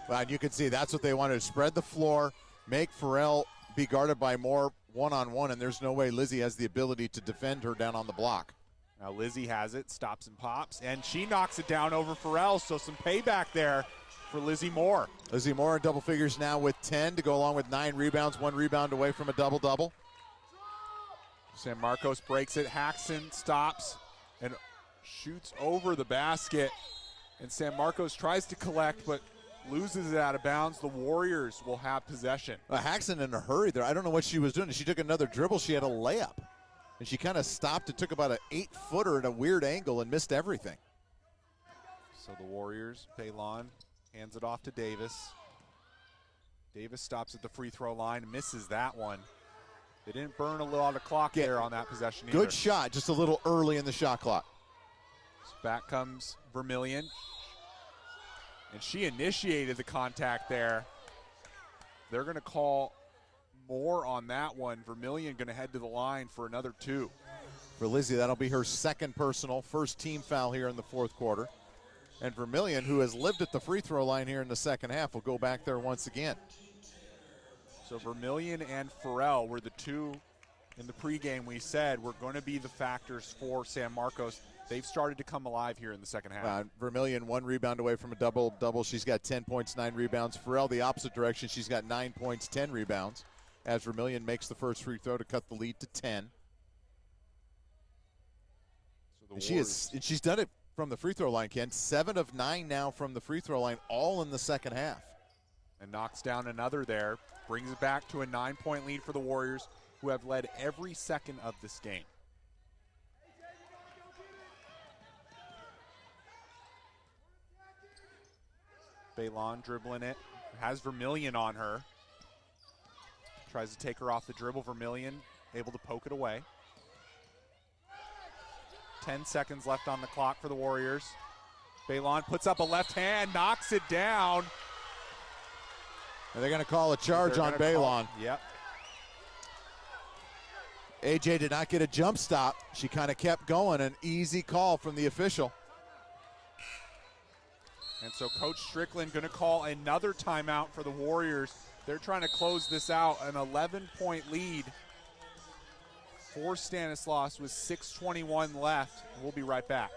Well, and you can see that's what they wanted to spread the floor, make Farrell be guarded by Moore one-on-one, and there's no way Lizzie has the ability to defend her down on the block. Now Lizzie has it, stops and pops, and she knocks it down over Farrell, so some payback there for Lizzie Moore. Lizzie Moore in double figures now with 10 to go along with 9 rebounds, 1 rebound away from a double-double. San Marcos breaks it, Haxon stops and shoots over the basket, and San Marcos tries to collect, but loses it out of bounds. The Warriors will have possession. Haxon in a hurry there. I don't know what she was doing. She took another dribble. She had a layup. And she kind of stopped. It took about an 8-footer at a weird angle and missed everything. So the Warriors, Baylon hands it off to Davis. Davis stops at the free throw line, misses that one. They didn't burn a lot of clock there on that possession either. Good shot, just a little early in the shot clock. So back comes Vermillion. And she initiated the contact there. They're going to call Moore on that one. Vermillion going to head to the line for another 2. For Lizzie, that'll be her second personal, first team foul here in the fourth quarter. And Vermillion, who has lived at the free throw line here in the second half, will go back there once again. So Vermillion and Farrell were the 2 in the pregame we said were going to be the factors for San Marcos. They've started to come alive here in the second half. Vermillion 1 rebound away from a double-double. She's got 10 points, 9 rebounds. Farrell the opposite direction. She's got 9 points, 10 rebounds. As Vermillion makes the first free throw to cut the lead to 10. So and she's done it from the free throw line, Ken. 7 of 9 now from the free throw line, all in the second half. And knocks down another there. Brings it back to a 9-point lead for the Warriors, who have led every second of this game. Baylon dribbling it, has Vermillion on her. Tries to take her off the dribble. Vermillion able to poke it away. 10 seconds left on the clock for the Warriors. Baylon puts up a left hand, knocks it down. And they're going to call a charge on Baylon. Yep. AJ did not get a jump stop. She kind of kept going. An easy call from the official. And so Coach Strickland going to call another timeout for the Warriors. They're trying to close this out, an 11-point lead. for Stanislaus with 6:21 left. We'll be right back.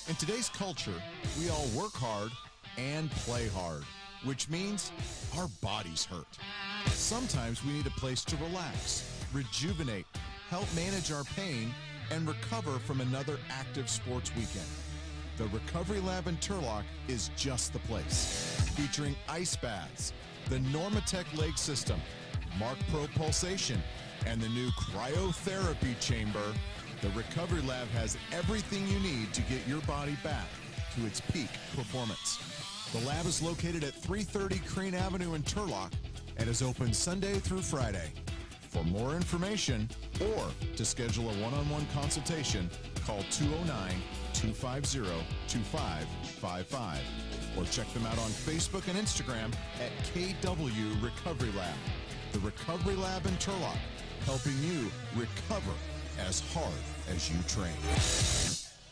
In today's culture, we all work hard and play hard, which means our bodies hurt. Sometimes we need a place to relax, rejuvenate, help manage our pain, and recover from another active sports weekend. The Recovery Lab in Turlock is just the place. Featuring ice baths, the Normatec leg system, Mark Pro Pulsation, and the new cryotherapy chamber, the Recovery Lab has everything you need to get your body back to its peak performance. The lab is located at 330 Crane Avenue in Turlock and is open Sunday through Friday. For more information or to schedule a one-on-one consultation, call 209-250-2555 or check them out on Facebook and Instagram at KW Recovery Lab. The Recovery Lab in Turlock, helping you recover as hard as you train.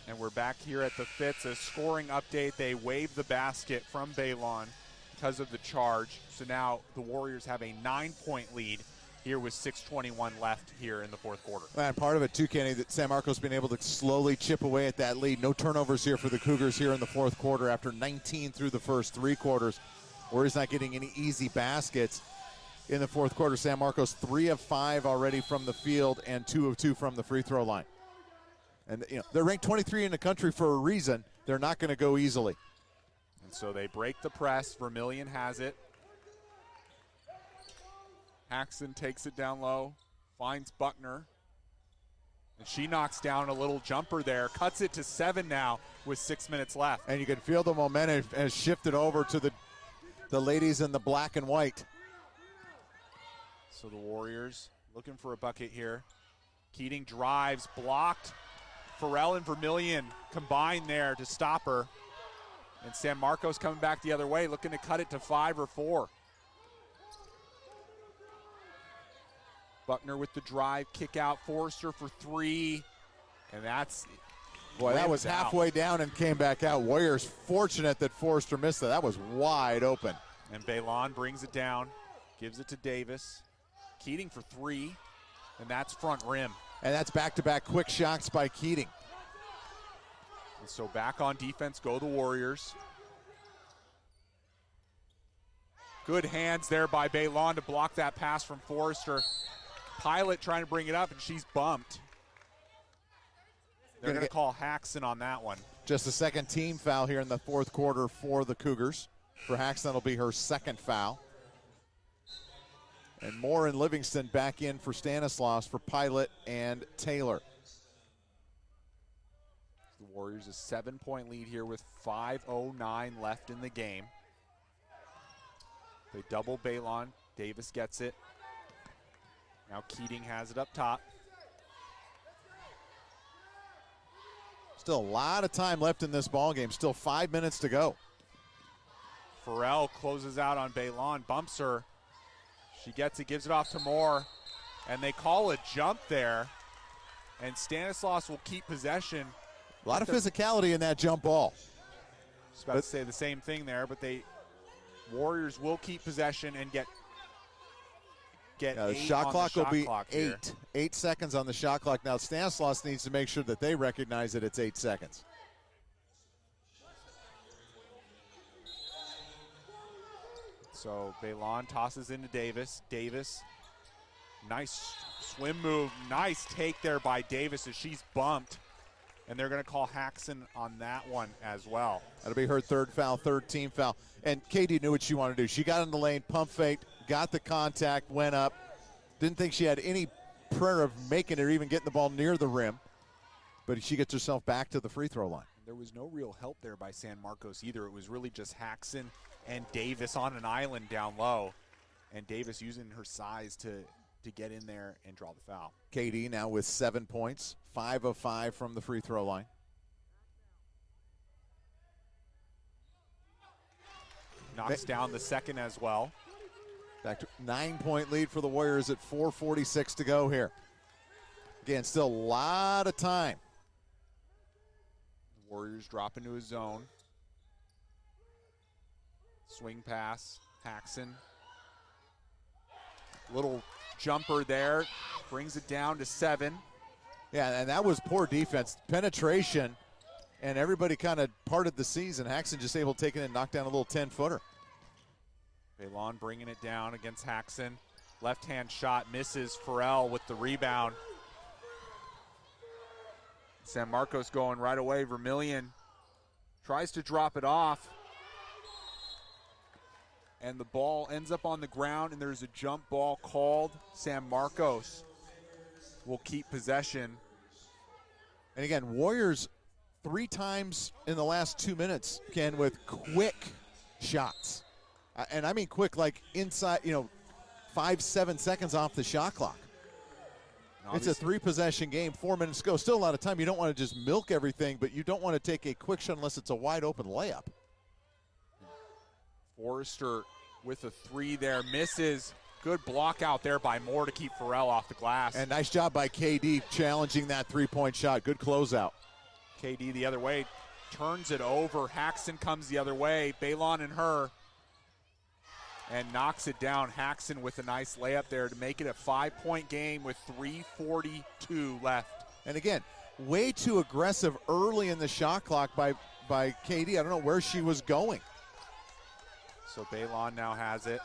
And we're back here at the Fitz. A scoring update. They waved the basket from Baylon because of the charge. So now the Warriors have a 9-point lead here with 6:21 left here in the fourth quarter. And part of it, too, Kenny, that San Marcos been able to slowly chip away at that lead. No turnovers here for the Cougars here in the fourth quarter after 19 through the first three quarters. Warriors not getting any easy baskets in the fourth quarter. San Marcos 3 of 5 already from the field and 2 of 2 from the free throw line. And they're ranked 23 in the country for a reason. They're not going to go easily. And so they break the press. Vermillion has it. Haxon takes it down low, finds Buckner. And she knocks down a little jumper there, cuts it to 7 now with 6 minutes left. And you can feel the momentum has shifted over to the ladies in the black and white. So the Warriors looking for a bucket here. Keating drives, blocked. Farrell and Vermillion combined there to stop her. And San Marcos coming back the other way, looking to cut it to 5 or 4. Buckner with the drive, kick out, Forrester for 3. And that's... Boy, that was halfway down and came back out. Warriors fortunate that Forrester missed that. That was wide open. And Baylon brings it down, gives it to Davis. Keating for 3, and that's front rim. And that's back-to-back quick shots by Keating. And so back on defense go the Warriors. Good hands there by Baylon to block that pass from Forrester. Pilot trying to bring it up, and she's bumped. They're going to call Haxon on that one. Just a second team foul here in the fourth quarter for the Cougars. For Haxon, that'll be her second foul. And Moore and Livingston back in for Stanislaus for Pilot and Taylor. The Warriors a 7-point lead here with 5:09 left in the game. They double Baylon. Davis gets it. Now Keating has it up top. Still a lot of time left in this ballgame. Still 5 minutes to go. Farrell closes out on Baylon, bumps her. She gets it, gives it off to Moore, and they call a jump there. And Stanislaus will keep possession. A lot of physicality in that jump ball. Just about to say the same thing there, but Warriors will keep possession and get the 8 shot on clock the will shot be clock 8. here. 8 seconds on the shot clock. Now Stanislaus needs to make sure that they recognize that it's 8 seconds. So Baylon tosses into Davis. Davis, nice swim move. Nice take there by Davis as she's bumped. And they're going to call Haxon on that one as well. That'll be her third foul, third team foul. And Katie knew what she wanted to do. She got in the lane, pump fake, got the contact, went up. Didn't think she had any prayer of making it or even getting the ball near the rim. But she gets herself back to the free throw line. There was no real help there by San Marcos either. It was really just Haxon and Davis on an island down low. And Davis using her size to get in there and draw the foul. Katie now with 7 points, 5 of 5 from the free throw line. Knocks down the second as well. Back to 9-point lead for the Warriors at 4:46 to go here. Again, still a lot of time. Warriors drop into a zone. Swing pass, Haxon. Little jumper there. brings it down to 7. Yeah, and that was poor defense. Penetration, and everybody kind of parted the seas, and Haxon just able to take it and knock down a little 10-footer. Baylon bringing it down against Haxon. Left-hand shot misses. Farrell with the rebound. San Marcos going right away. Vermillion tries to drop it off. And the ball ends up on the ground, and there's a jump ball called. San Marcos will keep possession. And again, Warriors 3 times in the last 2 minutes, Ken, with quick shots. And I mean quick, like inside, 5-7 seconds off the shot clock. It's a 3-possession game, 4 minutes to go. Still a lot of time. You don't want to just milk everything, but you don't want to take a quick shot unless it's a wide open layup. Forrester with a 3 there, misses. Good block out there by Moore to keep Farrell off the glass. And nice job by KD challenging that 3-point shot. Good closeout. KD the other way, turns it over. Haxon comes the other way. Baylon and her. And knocks it down. Haxon with a nice layup there to make it a 5-point game with 3:42 left. And again, way too aggressive early in the shot clock by KD. I don't know where she was going. So Baylon now has it.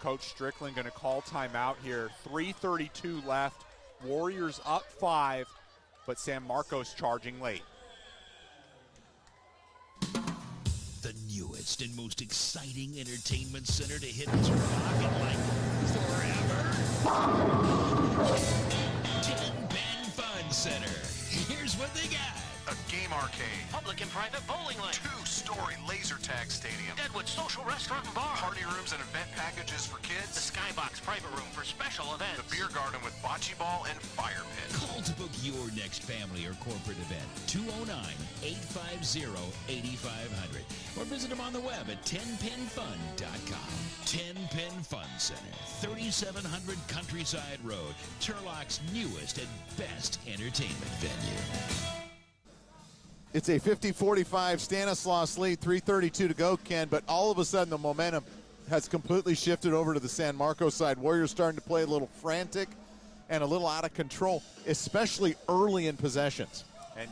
Coach Strickland going to call timeout here. 3:32 left. Warriors up 5, but San Marcos charging late. The newest and most exciting entertainment center to hit your pocket like forever. 10 Pen Fun Center. Here's what they got. A game arcade. Public and private bowling lane. 2-story laser tag stadium. Deadwood Social Restaurant and Bar. Party rooms and event packages for The kids. Skybox private room for special events. The beer garden with bocce ball and fire pit. Call to book your next family or corporate event. 209-850-8500. Or visit them on the web at 10penfun.com. 10 Pen Fun Center. 3700 Countryside Road. Turlock's newest and best entertainment venue. It's a 50-45 Stanislaus lead, 3:32 to go, Ken, but all of a sudden the momentum has completely shifted over to the San Marcos side. Warriors starting to play a little frantic and a little out of control, especially early in possessions. And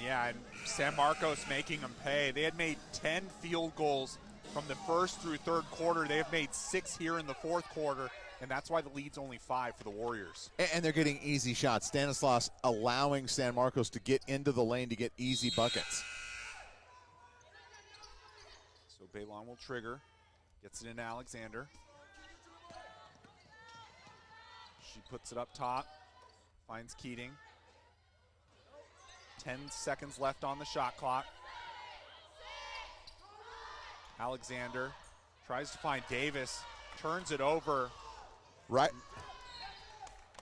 San Marcos making them pay. They had made 10 field goals from the first through third quarter. They have made 6 here in the fourth quarter, and that's why the lead's only 5 for the Warriors. And they're getting easy shots. Stanislaus allowing San Marcos to get into the lane to get easy buckets. So Baylon will trigger, gets it into Alexander. She puts it up top, finds Keating. 10 seconds left on the shot clock. Alexander tries to find Davis, turns it over. Right.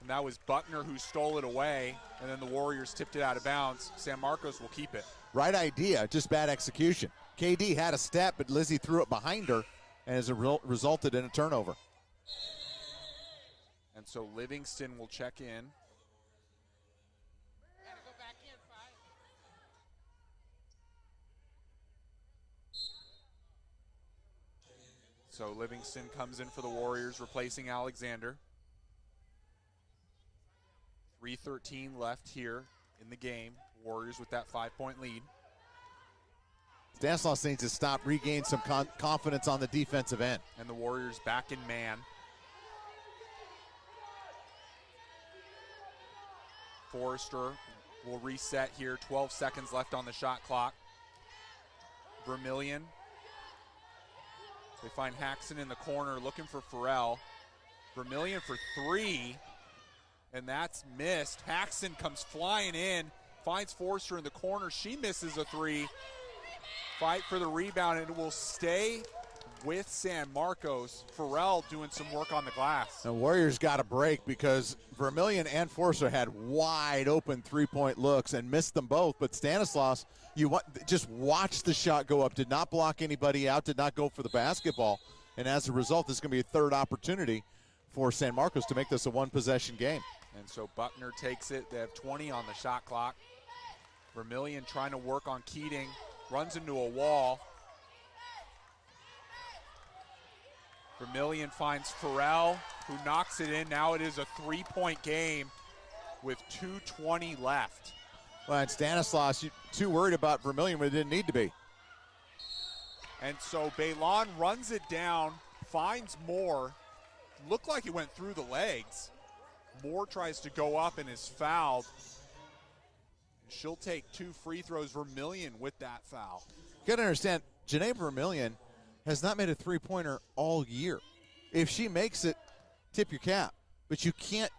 And that was Buckner who stole it away, and then the Warriors tipped it out of bounds. San Marcos will keep it. Right idea, just bad execution. KD had a step, but Lizzie threw it behind her, and as a resulted in a turnover. And so Livingston will check in. So Livingston comes in for the Warriors, replacing Alexander. 3:13 left here in the game. Warriors with that 5-point lead. Stanislaus needs to stop, regain some confidence on the defensive end. And the Warriors back in man. Forrester will reset here. 12 seconds left on the shot clock. Vermillion. They find Haxon in the corner looking for Farrell. Vermillion for 3, and that's missed. Haxon comes flying in, finds Forrester in the corner. She misses a 3. Fight for the rebound, and it will stay with San Marcos. Farrell doing some work on the glass. The Warriors got a break because Vermillion and Forrester had wide open 3-point looks and missed them both. But Stanislaus, just watch the shot go up, did not block anybody out, did not go for the basketball. And as a result, this is going to be a third opportunity for San Marcos to make this a one-possession game. And so Buckner takes it. They have 20 on the shot clock. Vermillion trying to work on Keating, runs into a wall. Vermillion finds Farrell, who knocks it in. Now it is a 3-point game with 2:20 left. Well, and Stanislaus, too worried about Vermillion, but it didn't need to be. And so Baylon runs it down, finds Moore. Looked like it went through the legs. Moore tries to go up and is fouled. She'll take 2 free throws. Vermillion with that foul. You got to understand, Janae Vermillion has not made a three-pointer all year. If she makes it, tip your cap. But you can't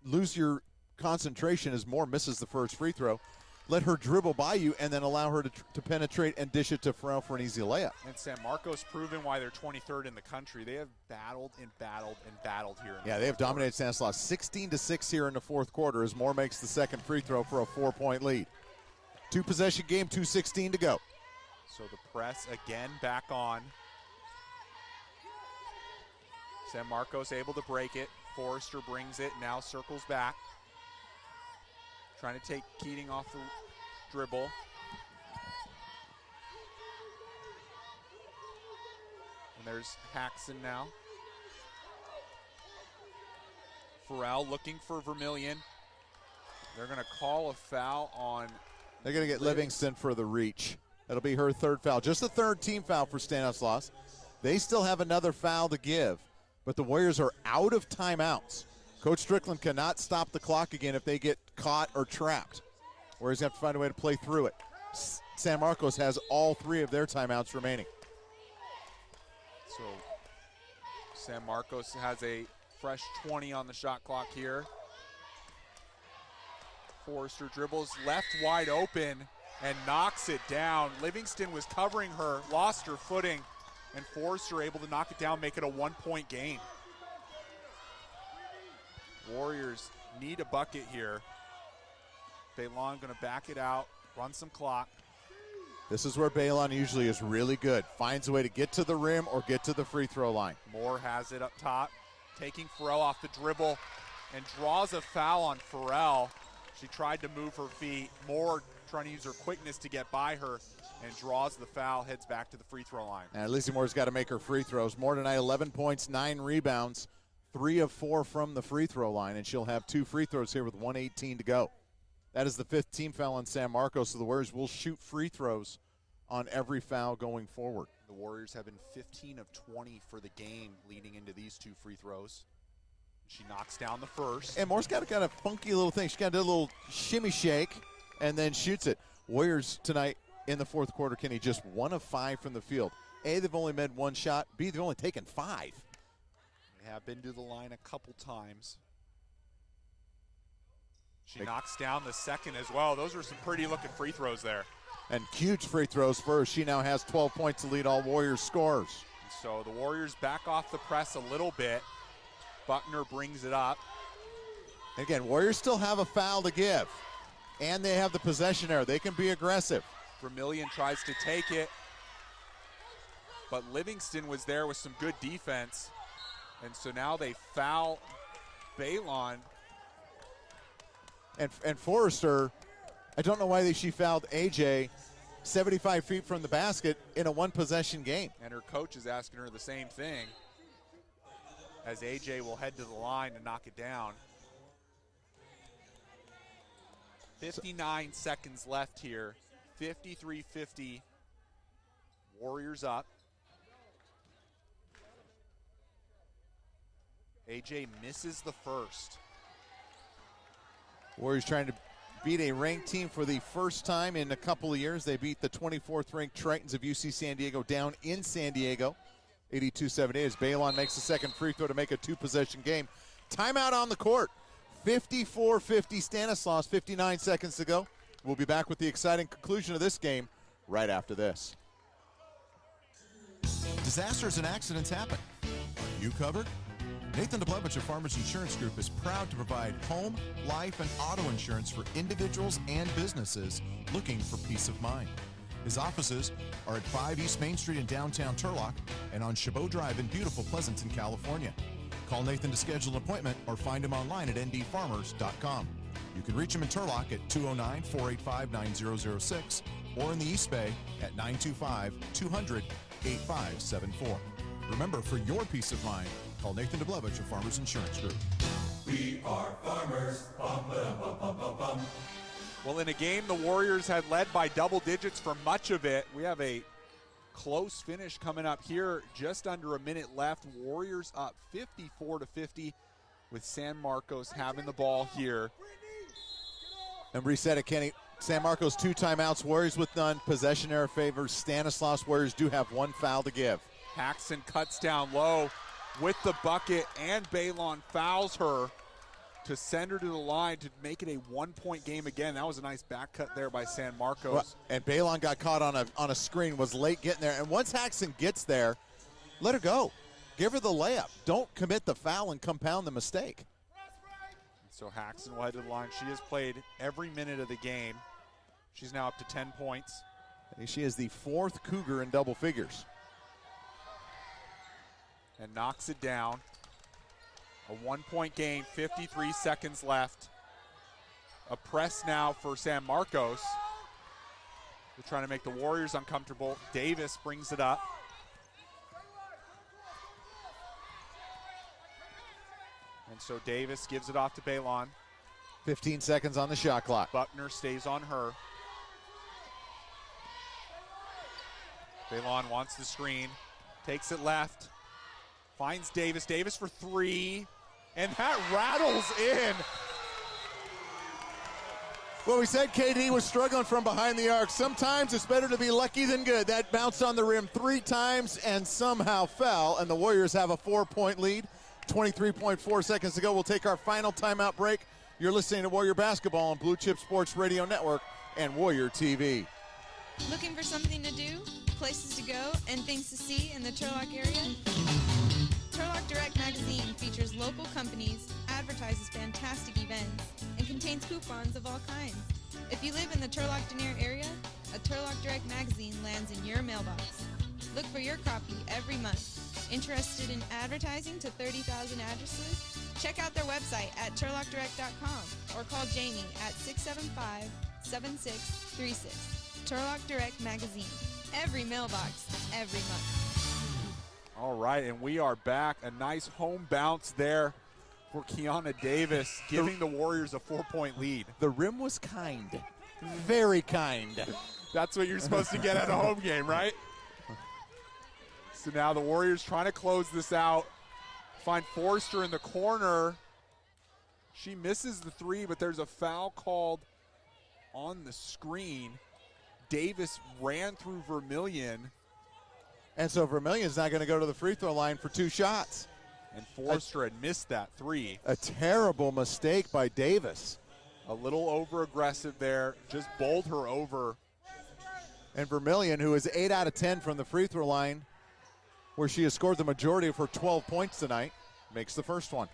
lose your concentration as Moore misses the first free throw. Let her dribble by you and then allow her to penetrate and dish it to Farrell for an easy layup. And San Marcos proven why they're 23rd in the country. They have battled and battled and battled here. Yeah, they have dominated Stanislaus 16-6 here in the fourth quarter as Moore makes the second free throw for a 4-point lead. 2-possession game, 2:16 to go. So the press again back on. San Marcos able to break it. Forrester brings it, now circles back. Trying to take Keating off the dribble. And there's Haxon now. Farrell looking for Vermillion. They're going to call a foul on. They're going to get Livingston for the reach. That'll be her third foul. Just the third team foul for Stanislaus. They still have another foul to give, but the Warriors are out of timeouts. Coach Strickland cannot stop the clock again if they get caught or trapped. Warriors have to find a way to play through it. San Marcos has all 3 of their timeouts remaining. So San Marcos has a fresh 20 on the shot clock here. Forrester dribbles left wide open and knocks it down. Livingston was covering her, lost her footing, and Forrester able to knock it down, make it a 1-point game. Warriors need a bucket here. Baylon going to back it out, run some clock. This is where Baylon usually is really good. Finds a way to get to the rim or get to the free throw line. Moore has it up top, taking Farrell off the dribble and draws a foul on Farrell. She tried to move her feet. Moore trying to use her quickness to get by her and draws the foul, heads back to the free throw line. And Lizzie Moore's got to make her free throws. Moore tonight, 11 points, 9 rebounds, 3 of 4 from the free throw line, and she'll have 2 free throws here with 1:18 to go. That is the 5th team foul on San Marcos, so the Warriors will shoot free throws on every foul going forward. The Warriors have been 15 of 20 for the game leading into these 2 free throws. She knocks down the first. And Moore's got a kind of funky little thing. She's got to do a little shimmy shake and then shoots it. Warriors tonight in the fourth quarter, Kenny, just 1 of 5 from the field. A, they've only made 1 shot. B, they've only taken 5. They have been to the line a couple times. She knocks down the second as well. Those are some pretty looking free throws there. And huge free throws for her. She now has 12 points to lead all Warriors scorers. And so the Warriors back off the press a little bit. Buckner brings it up. Again, Warriors still have a foul to give. And they have the possession error. They can be aggressive. Vermillion tries to take it. But Livingston was there with some good defense. And so now they foul Baylon. And Forrester, I don't know why she fouled AJ 75 feet from the basket in a 1-possession game. And her coach is asking her the same thing as AJ will head to the line to knock it down. 59 seconds left here. 53-50. Warriors up. AJ misses the first. Warriors trying to beat a ranked team for the first time in a couple of years. They beat the 24th ranked Tritons of UC San Diego down in San Diego, 82-78, as Baylon makes the second free throw to make a 2-possession game. Timeout on the court. 54-50 Stanislaus, 59 seconds to go. We'll be back with the exciting conclusion of this game right after this. Disasters and accidents happen. Are you covered? Nathan DeBlevich of Farmers Insurance Group is proud to provide home, life, and auto insurance for individuals and businesses looking for peace of mind. His offices are at 5 East Main Street in downtown Turlock and on Chabot Drive in beautiful Pleasanton, California. Call Nathan to schedule an appointment or find him online at ndfarmers.com. You can reach him in Turlock at 209-485-9006 or in the East Bay at 925-200-8574. Remember, for your peace of mind, call Nathan DeBlevich of Farmers Insurance Group. We are farmers. Bum, ba-dum, bum, bum, bum, bum. Well, in a game the Warriors had led by double digits for much of it, we have a close finish coming up here. Just under a minute left. Warriors up 54-50 with San Marcos having the ball here. And reset it, Kenny. San Marcos 2 timeouts, Warriors with none. Possession error favors Stanislaus. Warriors do have 1 foul to give. Paxson cuts down low with the bucket, and Baylon fouls her to send her to the line to make it a 1-point game again. That was a nice back cut there by San Marcos. Well, and Baylon got caught on a screen, was late getting there. And once Paxson gets there, let her go. Give her the layup. Don't commit the foul and compound the mistake. So Paxson will head to the line. She has played every minute of the game. She's now up to 10 points. She is the 4th Cougar in double figures. And knocks it down. A 1-point game, 53 seconds left. A press now for San Marcos. They're trying to make the Warriors uncomfortable. Davis brings it up. And so Davis gives it off to Baylon. 15 seconds on the shot clock. Buckner stays on her. Baylon wants the screen. Takes it left. Finds Davis. Davis for 3. And that rattles in. Well, we said KD was struggling from behind the arc. Sometimes it's better to be lucky than good. That bounced on the rim 3 times and somehow fell, and the Warriors have a 4-point lead. 23.4 seconds to go. We'll take our final timeout break. You're listening to Warrior Basketball on Blue Chip Sports Radio Network and Warrior TV. Looking for something to do, places to go, and things to see in the Turlock area? Turlock Direct magazine features local companies, advertises fantastic events, and contains coupons of all kinds. If you live in the Turlock-Denier area, a Turlock Direct magazine lands in your mailbox. Look for your copy every month. Interested in advertising to 30,000 addresses? Check out their website at turlockdirect.com or call Jamie at 675-7636. Turlock Direct magazine. Every mailbox, every month. All right, and we are back. A nice home bounce there for Keana Davis, giving the Warriors a 4-point lead. The rim was kind. Very kind. That's what you're supposed to get at a home game, right? So now the Warriors trying to close this out. Find Forrester in the corner. She misses the 3, but there's a foul called on the screen. Davis ran through Vermillion. And so Vermillion's not going to go to the free throw line for 2 shots. And Forrester had missed that 3. A terrible mistake by Davis. A little over-aggressive there. Just bowled her over. And Vermillion, who is 8 out of 10 from the free throw line, where she has scored the majority of her 12 points tonight, makes the first one.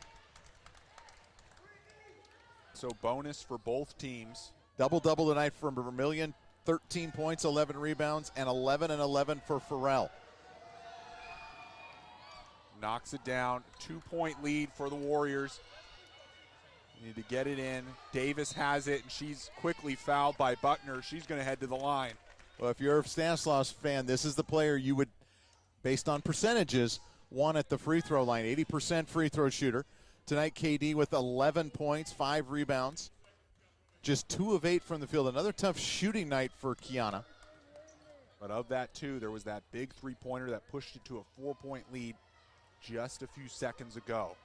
So bonus for both teams. Double-double tonight from Vermillion. 13 points, 11 rebounds, and 11 and 11 for Farrell. Knocks it down. 2-point lead for the Warriors. Need to get it in. Davis has it, and she's quickly fouled by Buckner. She's going to head to the line. Well, if you're a Stanislaus fan, this is the player you would, based on percentages, want at the free throw line. 80% free throw shooter. Tonight, KD with 11 points, 5 rebounds. Just 2 of 8 from the field. Another tough shooting night for Keana. But of that, too, there was that big three-pointer that pushed it to a 4-point lead just a few seconds ago.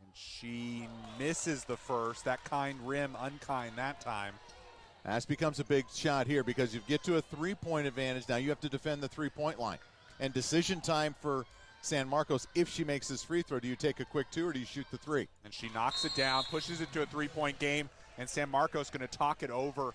And she misses the first. That kind rim, unkind that time. That becomes a big shot here because you get to a 3-point advantage. Now you have to defend the 3-point line. And decision time for San Marcos, if she makes this free throw, do you take a quick 2 or do you shoot the 3? And she knocks it down, pushes it to a 3-point game, and San Marcos going to talk it over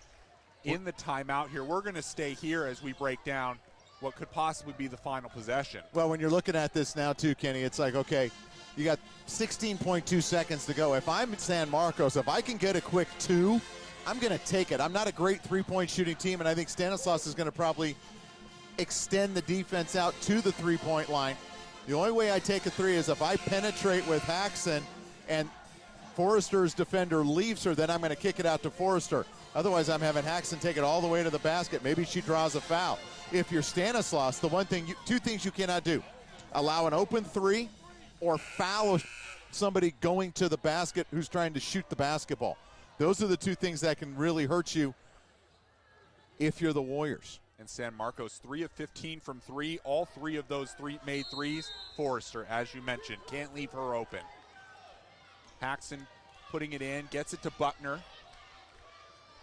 in the timeout here. We're going to stay here as we break down what could possibly be the final possession. Well, when you're looking at this now too, Kenny, it's like, okay, you got 16.2 seconds to go. If I'm San Marcos, if I can get a quick 2, I'm going to take it. I'm not a great 3-point shooting team, and I think Stanislaus is going to probably extend the defense out to the 3-point line. The only way I take a 3 is if I penetrate with Paxson and Forrester's defender leaves her, then I'm going to kick it out to Forrester. Otherwise, I'm having Paxson take it all the way to the basket. Maybe she draws a foul. if you're Stanislaus, two things you cannot do. Allow an open three or foul somebody going to the basket who's trying to shoot the basketball. Those are the two things that can really hurt you if you're the Warriors. And San Marcos, 3 of 15 from 3. All 3 of those made threes. Forrester, as you mentioned, can't leave her open. Paxson putting it in, gets it to Buckner.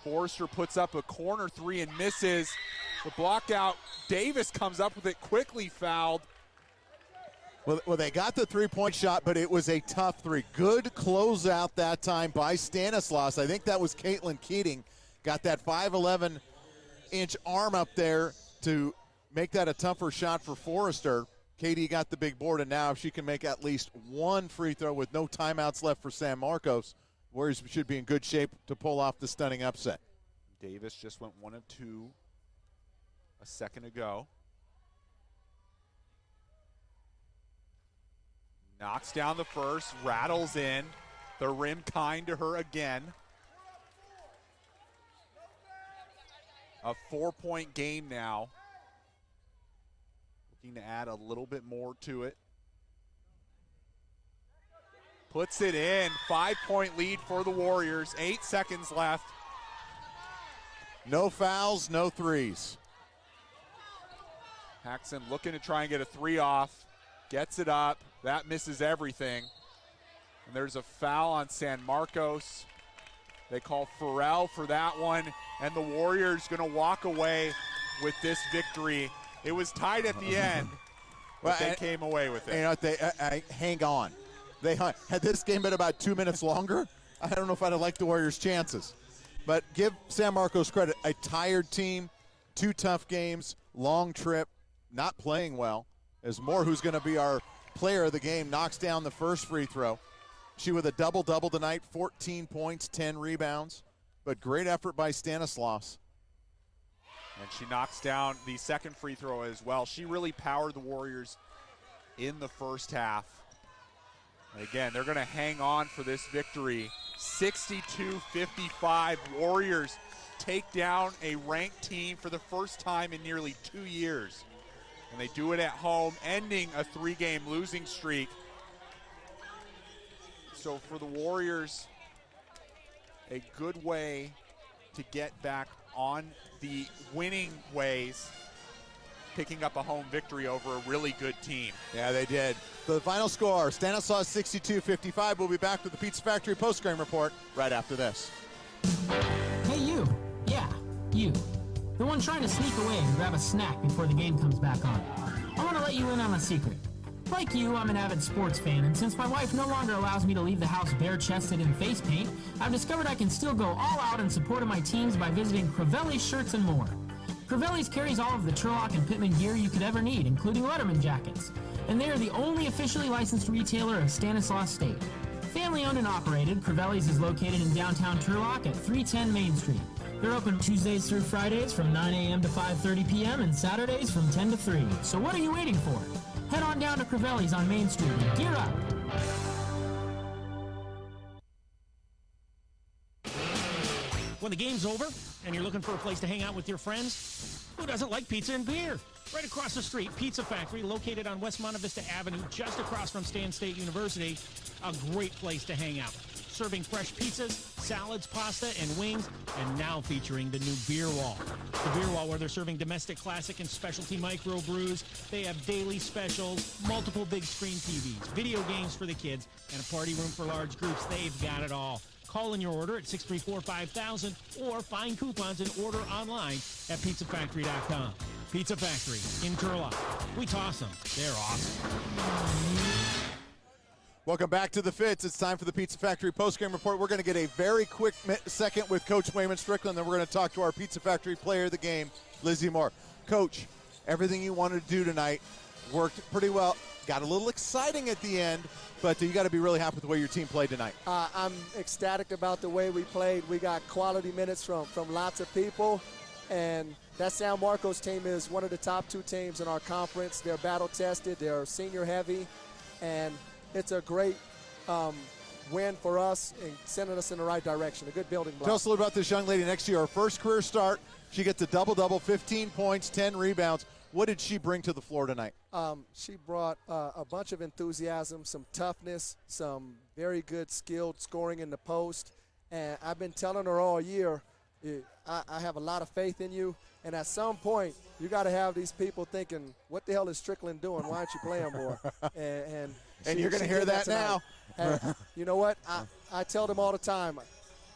Forrester puts up a corner 3 and misses. The blocked out. Davis comes up with it, quickly fouled. Well, they got the three-point shot, but it was a tough 3. Good closeout that time by Stanislaus. I think that was Caitlin Keating. Got that 5'11" arm up there to make that a tougher shot for Forrester. Katie got the big board, and now if she can make at least one free throw with no timeouts left for San Marcos, Warriors should be in good shape to pull off the stunning upset. Davis just went 1 of 2 a second ago. Knocks down the first, rattles in. The rim kind to her again. A 4-point game now. Looking to add a little bit more to it. Puts it in. 5-point lead for the Warriors. 8 seconds left. No fouls, no threes. Paxson looking to try and get a 3 off. Gets it up. That misses everything. And there's a foul on San Marcos. They call Farrell for that one. And the Warriors going to walk away with this victory. It was tied at the end, but they came away with it. You know, hang on. Had this game been about 2 minutes longer, I don't know if I'd have liked the Warriors' chances. But give San Marcos credit. A tired team, 2 tough games, long trip, not playing well. As Moore, who's going to be our player of the game, knocks down the first free throw. She with a double-double tonight, 14 points, 10 rebounds. But great effort by Stanislaus. And she knocks down the second free throw as well. She really powered the Warriors in the first half. And again, they're going to hang on for this victory. 62-55. Warriors take down a ranked team for the first time in nearly 2 years. And they do it at home, ending a 3-game losing streak. So for the Warriors, a good way to get back on the winning ways, picking up a home victory over a really good team. Yeah, they did. The final score, Stanislaus 62-55. We'll be back with the Pizza Factory post-game report right after this. Hey, you. Yeah, you. The one trying to sneak away and grab a snack before the game comes back on. I want to let you in on a secret. Like you, I'm an avid sports fan, and since my wife no longer allows me to leave the house bare-chested in face paint, I've discovered I can still go all out in support of my teams by visiting Crivelli's Shirts and More. Crivelli's carries all of the Turlock and Pittman gear you could ever need, including Letterman jackets. And they are the only officially licensed retailer of Stanislaus State. Family owned and operated, Crivelli's is located in downtown Turlock at 310 Main Street. They're open Tuesdays through Fridays from 9 a.m. to 5:30 p.m. and Saturdays from 10 to 3. So what are you waiting for? Head on down to Crivelli's on Main Street and gear up. When the game's over and you're looking for a place to hang out with your friends, who doesn't like pizza and beer? Right across the street, Pizza Factory, located on West Monte Vista Avenue, just across from Stan State University. A great place to hang out. Serving fresh pizzas, salads, pasta, and wings, and now featuring the new Beer Wall. The Beer Wall, where they're serving domestic, classic, and specialty microbrews. They have daily specials, multiple big screen TVs, video games for the kids, and a party room for large groups. They've got it all. Call in your order at 634-5000 or find coupons and order online at pizzafactory.com. Pizza Factory in Turlock. We toss them. They're awesome. Welcome back to the Fits. It's time for the Pizza Factory postgame report. We're going to get a very quick second with Coach Wayman Strickland, then we're going to talk to our Pizza Factory player of the game, Lizzie Moore. Coach, everything you wanted to do tonight worked pretty well. Got a little exciting at the end, but you got to be really happy with the way your team played tonight. I'm ecstatic about the way we played. We got quality minutes from lots of people, and that San Marcos team is one of the top 2 teams in our conference. They're battle-tested. They're senior-heavy, and it's a great win for us and sending us in the right direction. A good building block. Tell us a little about this young lady next to you. Her first career start. She gets a double-double, 15 points, 10 rebounds. What did she bring to the floor tonight? She brought a bunch of enthusiasm, some toughness, some very good skilled scoring in the post. And I've been telling her all year, I have a lot of faith in you. And at some point, you got to have these people thinking, what the hell is Strickland doing? Why aren't you playing more? And you're going to hear that now. And you know what? I tell them all the time,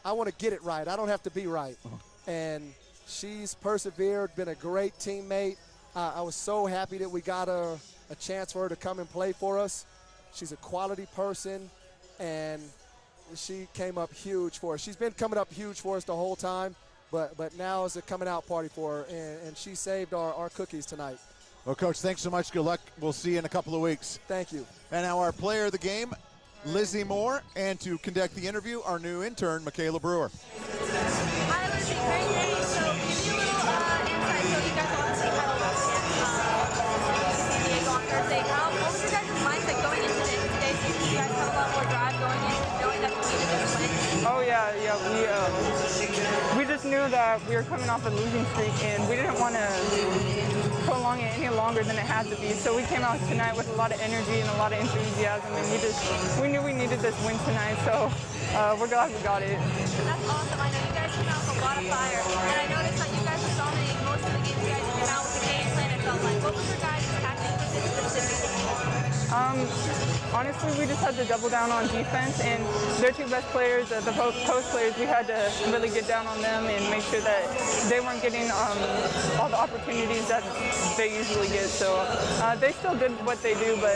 I want to get it right. I don't have to be right. And she's persevered, been a great teammate. I was so happy that we got a chance for her to come and play for us. She's a quality person, and she came up huge for us. She's been coming up huge for us the whole time, but now is a coming out party for her, and she saved our cookies tonight. Well, Coach, thanks so much. Good luck. We'll see you in a couple of weeks. Thank you. And now our player of the game, Lizzie Moore, and to conduct the interview, our new intern, Micaela Brewer. Hi, Lizzie. Great. So give me a little insight. So you guys obviously had a loss against Diego on Thursday. What was your guys' mindset going into today? So you guys have a lot more drive going in, knowing that you needed this win? Oh, yeah. We just knew that we were coming off a losing streak, and we didn't want to prolong it any longer than it had to be. So we came out tonight with a lot of energy and a lot of enthusiasm, and we knew we needed this win tonight. So we're glad we got it. That's awesome. I know you guys came out with a lot of fire, and I noticed that you guys were dominating most of the games. You guys came out with a game plan, it felt like. What was your guys' tactic for this specific game? Honestly, we just had to double down on defense, and their two best players, the post players, we had to really get down on them and make sure that they weren't getting all the opportunities that they usually get. So they still did what they do, but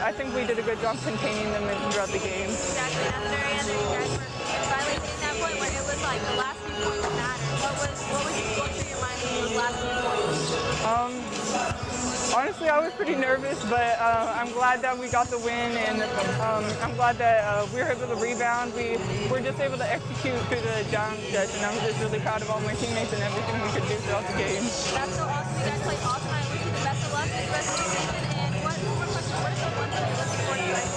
I think we did a good job containing them throughout the game. Exactly. At the very end, you guys were finally hitting that point where it was like the last few points mattered. What was going through your mind in those last few points? Honestly, I was pretty nervous, but I'm glad that we got the win, and I'm glad that we were able to rebound. We were just able to execute through the down stretch, and I'm just really proud of all my teammates and everything we could do throughout the game. That's so awesome. You guys played awesome. I wish you the best of luck this rest of the season. And what is the one thing you're looking for you guys?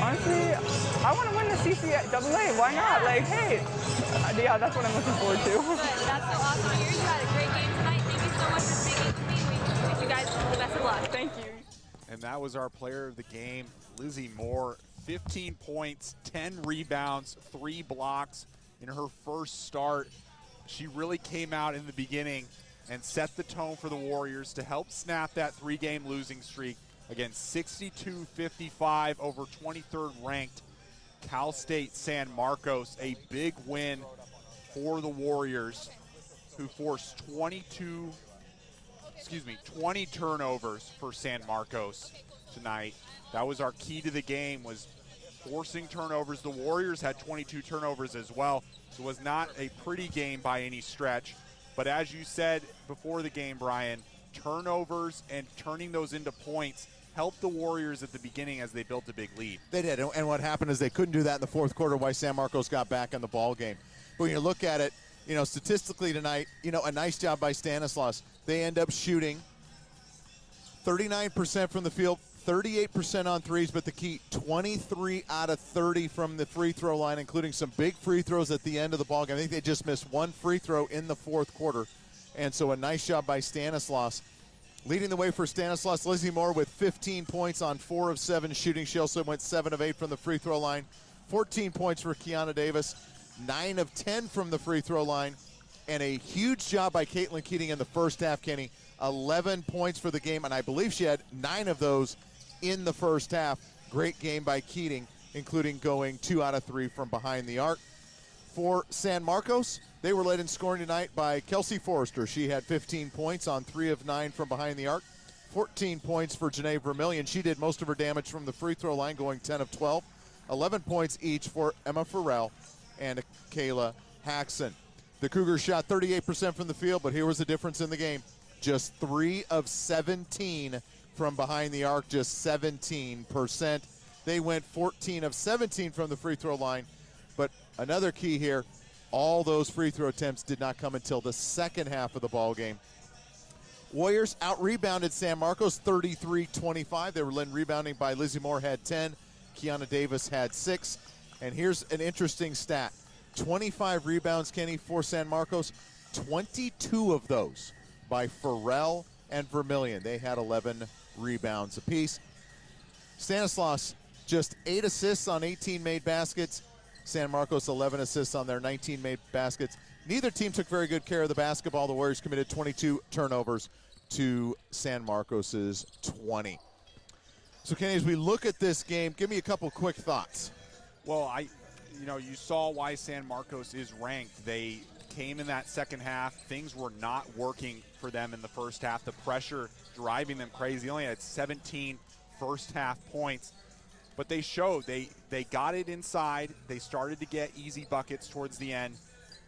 Honestly, I want to win the CCAA. Why not? Like, hey, yeah, that's what I'm looking forward to. Good. That's so awesome to hear. You had a great game tonight. Thank you so much for speaking with me. We wish you guys the best of luck. Thank you. And that was our player of the game, Lizzie Moore. 15 points, 10 rebounds, 3 blocks in her first start. She really came out in the beginning and set the tone for the Warriors to help snap that 3-game losing streak. Again, 62-55 over 23rd ranked Cal State San Marcos. A big win for the Warriors, who forced 20 turnovers for San Marcos tonight. That was our key to the game, was forcing turnovers. The Warriors had 22 turnovers as well, so it was not a pretty game by any stretch. But as you said before the game, Bryan, turnovers and turning those into points helped the Warriors at the beginning as they built a big lead. They did, and what happened is they couldn't do that in the fourth quarter, why San Marcos got back in the ball game. But when you look at it, statistically tonight, a nice job by Stanislaus. They end up shooting 39% from the field, 38% on threes, but the key, 23 out of 30 from the free throw line, including some big free throws at the end of the ball game. I think they just missed one free throw in the fourth quarter, and so a nice job by Stanislaus. Leading the way for Stanislaus, Lizzie Moore with 15 points on 4 of 7 shooting. She also went 7 of 8 from the free throw line. 14 points for Keana Davis, 9 of 10 from the free throw line. And a huge job by Caitlin Keating in the first half, Kenny. 11 points for the game, and I believe she had 9 of those in the first half. Great game by Keating, including going 2 out of 3 from behind the arc. For San Marcos, they were led in scoring tonight by Kelsey Forrester. She had 15 points on 3 of 9 from behind the arc. 14 points for Janae Vermillion. She did most of her damage from the free throw line, going 10 of 12. 11 points each for Emma Farrell and Kayla Haxon. The Cougars shot 38% from the field, but here was the difference in the game. Just 3 of 17 from behind the arc, just 17%. They went 14 of 17 from the free throw line. But another key here, all those free throw attempts did not come until the second half of the ball game. Warriors out-rebounded San Marcos 33-25. They were led rebounding by Lizzie Moore, had 10. Keana Davis had 6. And here's an interesting stat. 25 rebounds, Kenny, for San Marcos. 22 of those by Farrell and Vermillion. They had 11 rebounds apiece. Stanislaus, just 8 assists on 18 made baskets. San Marcos, 11 assists on their 19 made baskets. Neither team took very good care of the basketball. The Warriors committed 22 turnovers to San Marcos's 20. So, Kenny, as we look at this game, give me a couple quick thoughts. Well, you saw why San Marcos is ranked. They came in that second half. Things were not working for them in the first half. The pressure driving them crazy. They only had 17 first half points. But they showed they got it inside. They started to get easy buckets towards the end.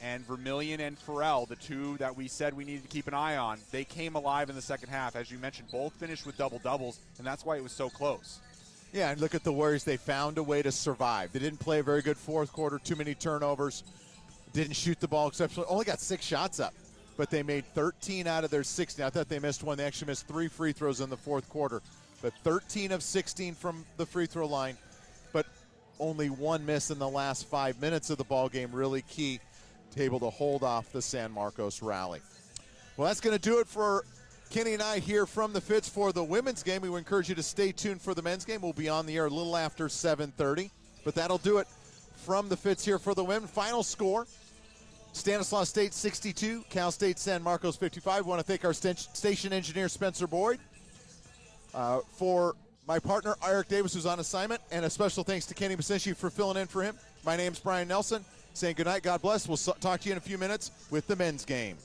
And Vermillion and Farrell, the two that we said we needed to keep an eye on, they came alive in the second half. As you mentioned, both finished with double-doubles, and that's why it was so close. Yeah, and look at the Warriors. They found a way to survive. They didn't play a very good fourth quarter, too many turnovers, didn't shoot the ball exceptionally, only got 6 shots up, but they made 13 out of their 16. I thought they missed one. They actually missed 3 free throws in the fourth quarter, but 13 of 16 from the free throw line, but only 1 miss in the last 5 minutes of the ball game. Really key to able to hold off the San Marcos rally. Well, that's going to do it for Kenny and I here from the Fitz for the women's game. We would encourage you to stay tuned for the men's game. We'll be on the air a little after 7:30, but that'll do it from the Fitz here for the women. Final score, Stanislaus State 62, Cal State San Marcos 55. We want to thank our station engineer, Spencer Boyd. For my partner, Eric Davis, who's on assignment, and a special thanks to Kenny Mashinchi for filling in for him. My name's Bryan Nelson, saying goodnight, God bless. We'll talk to you in a few minutes with the men's game.